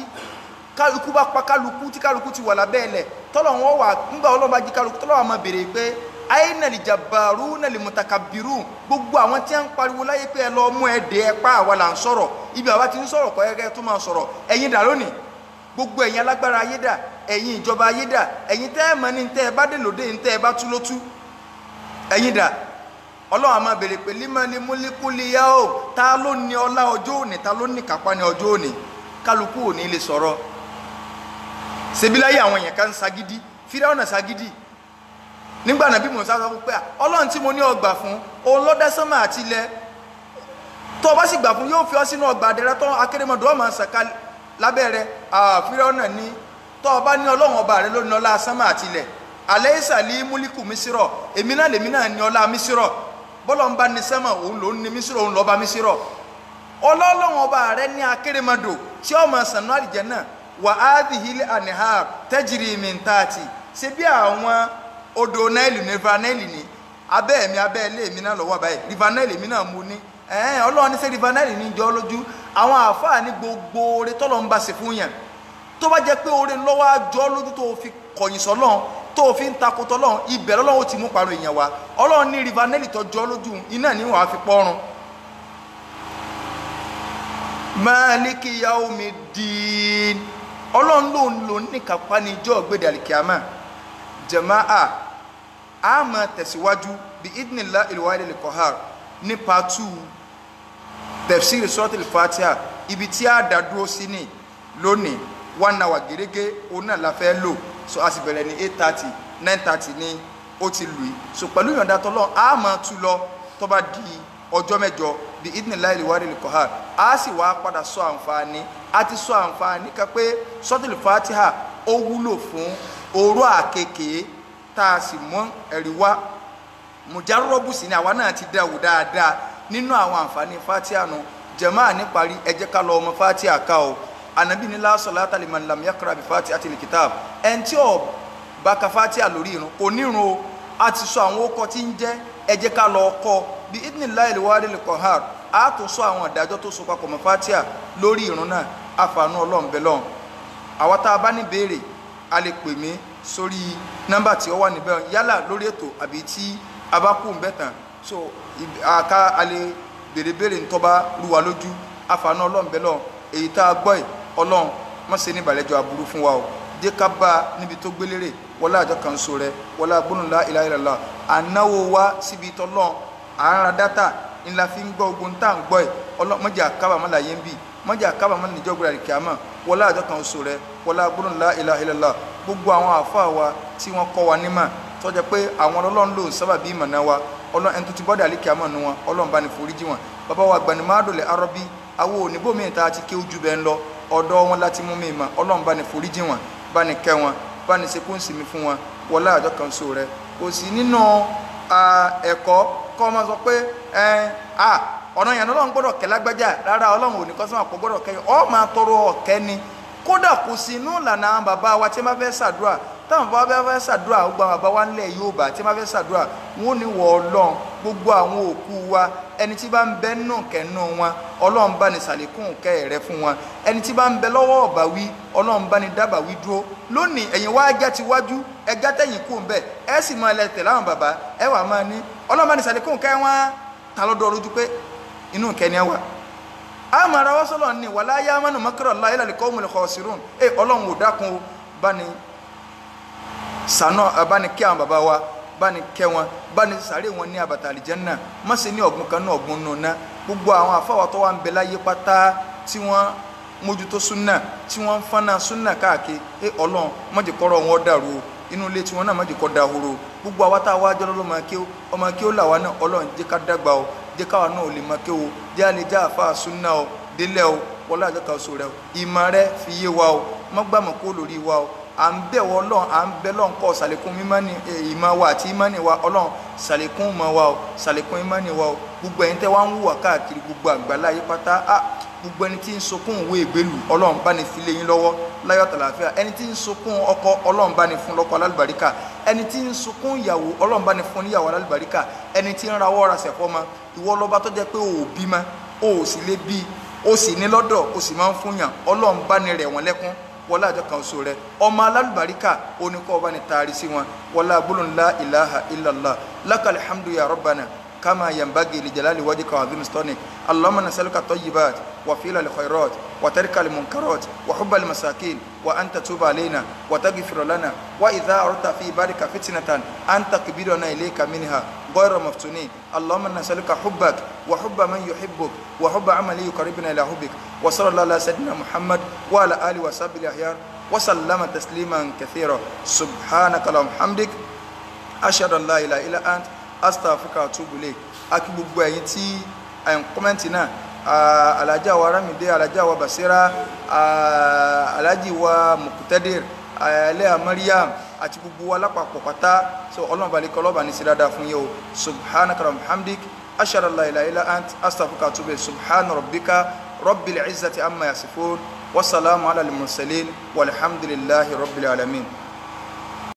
kálukú bá pa kálukú tí kálukú ti wà lábẹ́ ilẹ̀ tọ́lọ̀ wọn wà nígbà Ọlọ́run bá jí kálukú tọ́lọ̀ wọn máa béèrè pé aina li jabbaruna li mutakabbirun gbogbo àwọn tí ń pariwo láyé pé ẹ lọ mú ẹ̀dẹ̀ ẹ̀pá àwa là ń sọ̀rọ̀ ibi àwa ti ń sọ̀rọ̀ kọ́ ẹgẹ́ tó máa sọ̀rọ̀ ẹ̀yin dà lónìí gbogbo ẹ̀yin alágbára ayé dà ẹ̀yin ìjọba ayé dà ẹ̀yin tẹ́ ẹ mọ̀ ní tẹ́ ẹ bá dé lóde ní tẹ́ ẹ bá tú ló tú ẹ̀yin dà Ọlọ́run á máa béèrè pé limani mulikul yawm ta ló ní ọlá ọjọ́ òní ta ló ní kápá ní ọjọ́ òní kálukú ò ní lè sọ̀rọ̀ ṣebí láyé àwọn èèyàn kan sagidi Fíráúnà sagidi nígbà Nábì Mùsá sọ pé Ọlọ́run tí mo ní ọgbà fún òun ló dá sánmà àti ilẹ̀ tó bá sì gbà fún yóò fi ọ́ sínú ọgbà àdẹ̀rẹ̀ tó akérèmọdò ọmọ ṣàkà lábẹ́ rẹ̀ Fíráúnà ní tó bá ní Ọlọ́run ọba rẹ̀ ló ní ọlá sánmà àti ilẹ̀ alaysa li múlíkù Mísírọ̀ èmi náà lèmi náà ní ọlá Mísírọ̀ bọ́lọ̀ ń bá ní sánmà òun ló ní Mísírọ̀ òun lọ́ba Mísírọ̀ Ọlọ́run ọba rẹ̀ ní akérèmọdò tí ọmọ sànú àlìjẹ́nnà wa hadhihi al-anhar tajri min tahti ṣe bí àwọn odò Nile ní River Nile ní abẹ́ ilé mi náà lọ́wọ́ báyìí River Nile mi náà mú ní Ọlọ́run ní ṣe River Nile ní jọ lójú àwọn àfáà ní gbogbo oore tọ́lọ́ ń bá ṣe fún yàn tó bá jẹ́ pé oore lọ́wọ́ àjọ lójú tó fi kọ̀yìn sọ́lọ́run tó fi ń takotọ́ lọ́run ibẹ̀ lọ́wọ́ ti mú parọ́ èèyàn wa Ọlọ́run ní River Nile tó jọ lójú iná ní wàá fi pọ́run Maliki Yawmiddin Ọlọ́run ló ní kápá ní ìjọ́ gbèdé àlìkíyàmá jama'a a máa tẹ̀síwájú bí idhnillah il-wahid al-qahhar ní part 2 tafsir Suratul Fatiha ibi tí a dádúró sí ní lónìí 1 hour gẹ́gẹ́ òun náà la fẹ́ lò so a sì bẹ̀rẹ̀ ní 8:30 9:30 ní ó ti lù í so pẹ̀lú ìyọ̀ǹda t'Ọlọ́run a máa tú lọ tó bá di ọjọ́ mẹ́jọ bí idhnillah il-wahid al-qahhar a sì wá padà sọ àǹfààní a ti sọ àǹfààní kan pé Suratul Fatiha ó wúlò fún oró àkekèé tá a sì mú ẹ̀rí wá mùjárọ́bù sí ni àwa náà ti dáwò dáadáa nínú àwọn àǹfààní Fatiha nù jàmáà níparí ẹ jẹ́ ká lọ ọmọ Fatiha ká o Ànábì ní la salata liman lam yaqra bi Fatihatil kitab ẹni tí ó bá ka Fatiha lórí irun kò nírun o a ti sọ àwọn ókọ tí ń jẹ́ ẹ jẹ́ ká lọ kọ́ bí idhnillahil wahidil qahhar a tó sọ àwọn ìdájọ́ tó so papọ̀ mọ́ Fatiha lórí irun náà àfààní Ọlọ́run bẹ̀ lọ́hùn àwa tá a bá ní béèrè a lè pè mí sórí nọ́mbà tí ó wà níbẹ̀ yálà lórí ètò àbí tí a bá kú ń bẹ̀ tán so a lè bèrèbèrè ntọ́ba rúwa lójú àfààní ọlọ́run bẹ́ẹ̀ lọ èyí tá a gbọ́ ẹ̀ ọlọ́run má ṣe ní ìbàlẹ́jọ́ aburú fún wa o jẹ́ ká bá a níbi tó gbélére wọlé àjọ kan so rẹ wọlé agbóhùn la ilaha illallah ànáwó wa síbi tọ́lọ́run à ń ra dátà ńlá fi ń gbọ́ ogun tá à ń gbọ́ ẹ̀ ọlọ́run mọ́jà kábàámọ̀ láyé ń bì mọ́jà kábàámọ̀ níjọ́ gbéra kíámà wọlé àjọ kan so rẹ wọlé agbóhùn la ilaha illallah gbogbo àwọn àfáà wa tí wọ́n kọ́ wa nímọ̀ tó jẹ́ pé àwọn ọlọ́run ló sábàbí ìmọ̀nà wa ọlọ́run ẹni tó ti bọ́dà àlíkè àmọ́ nu wọn ọlọ́run bá ní foríjì wọn bàbá wa Gbanimádòlè Arabi àwọn òníbó mi ta ti ké ojú bẹ́ẹ̀ ń lọ ọ̀dọ̀ wọn láti mú mi mọ̀ ọlọ́run bá ní foríjì wọn bá ní kẹ́ wọn bá ní sekú ń sinmi fún wọn wọlé àjọ kan so rẹ kò sí nínú ẹ̀kọ́ kọ́ ọmọ sọ pé ọ̀nà yẹn ọlọ́run gbọ́dọ̀ kẹ́ lágbájá rárá ọlọ́run ò ní kọ́ sọ́mọ́ àpò gbọ́dọ̀ kẹ́ ọ máa tọrọ ọ̀kẹ́ ni kódà kò sí inú ìlànà àwọn bàbá wa tí wọ́n fẹ́ ṣàdúrà táwọn bàbá fẹ́ ṣàdúrà gbogbo àwọn bàbá wa ńlẹ̀ Yorùbá tí wọ́n fẹ́ ṣàdúrà wọn ò ní wọ ọlọ́run gbogbo àwọn òkú wa ẹni tí bá ń bẹ nù kẹ́nu wọn ọlọ́run bá ní ṣàlékún kẹ́ rẹ fún wọn ẹni tí bá ń bẹ lọ́wọ́ ọ̀bà wí ọlọ́run bá ní dábàá wí dúró lónìí ẹ̀yin wá já ti wájú ẹja tẹ̀yìn kú ń bẹ̀ ẹ sì máa lẹ tẹ̀lé àwọn bàbá ẹ wà máa ní ọlọ́run bá ní ṣàlékún kẹ́ wọn ta lọ́dọ̀ lójú pé inú kẹ́ni ẹ wà àmọ́ ara wọ́n sọ́lọ́ ní wàlá yá mọ́nù makarallahi illa al-qawmil khasirun ọlọ́run ò dákun o bá ní sànà bá ní kí àwọn bàbá wa bá ní kẹ́ wọn bá ní sàárè wọn ní àbàtà àlìjẹ́nnà má ṣe ní ọ̀gbun kan náà ọ̀gbun nù ná gbogbo àwọn àfáwà tó wà ń bẹ láyé pátá tí wọ́n mójútó súnà tí wọ́n ń fánà súnà káàkiri ọlọ́run má jẹ́ kọ́rọ̀ wọn dàrú o inú ilé tí wọn náà má jẹ́ kó dahoro gbogbo àwa tá a wá jọ́ lọ́mọ kí ó làwa náà ọlọ́run jẹ́ ká dàgbà o jẹ́ káwa náà ò lè mọ kí o jẹ́ àlè já àfa súnà o délẹ̀ o wọlé àjọkà oṣù rẹ o ìmọ̀ rẹ fi yé wa o mọ́gbàmọ̀ kó lórí wa o à ń bẹ̀ wọ ọlọ́run à ń bẹ̀ lọ́n kọ́ sàlékún ìmọ̀ wa àti ìmọ̀ni wa ọlọ́run sàlékún ìmọ̀ wa o sàlékún ìmọ̀ni wa o gbogbo ẹ̀yin tẹ́ wá ń wùwà káàkiri gbogbo àgbàlá yìí pátá gbogbo ẹni tí ń sokún ìwé ìgbélú ọlọ́run bá ní fi lé yín lọ́wọ́ láyọ̀ tàlàáfíà ẹni tí ń sokún ọkọ ọlọ́run bá ní fún lọ́kọ alálùbáríkà ẹni tí ń sokún ìyàwó ọlọ́run bá ní fún níyàwó alálùbáríkà ẹni tí ń rawọ́ ra sẹ̀fọ́ ma ìwọ lọ́ba tó jẹ́ pé o ò bí ma o ò sì lè bí o sì ní lọ́dọ̀ o sì máa ń fún yàn ọlọ́run bá ní rẹ̀ wọ́n lẹ́kún wọlé àjọ kan oṣù rẹ ọmọ alálùbáríkà oníkọ́ ọba ní taari sí wọn wọlé agbólóhùn la ilaha illallah lakal hamdu ya rabbana كما ينبغي لجلال وجهك وعظيم سلطانك اللهم نسألك الطيبات وفعل الخيرات وترك المنكرات وحب المساكين وأن تتوب علينا وتغفر لنا وإذا أردت في بارك فتنة أن تقبلنا إليك منها غير مفتونين اللهم نسألك حبك وحب من يحبك وحب عمل يقربنا إلى حبك وصلى الله على سيدنا محمد وعلى آله وصحبه الأخيار وسلم تسليما كثيرا سبحانك اللهم وبحمدك أشهد أن لا إله إلا أنت astaghfiruka wa atubu ilayk akí gbogbo ẹ̀yin tí ẹ̀ ń kọ́mẹ́ǹtì náà alájà wa Ramide alájà wa Basira alájì wa Muqtadir ẹlẹ́yà Mariam àti gbogbo wa lápapọ̀ pátá so ọlọ́run balẹ̀ kọ́ ọlọ́ba ní sí dáadáa fún yẹ o subhanaka wa hamdik ashhadu an la ilaha illa ant astaghfiruka wa atubu ilayk subhana rabbika rabbil izzati amma yasifun wa salamun ala al mursalin walhamdulillahi rabbil alamin.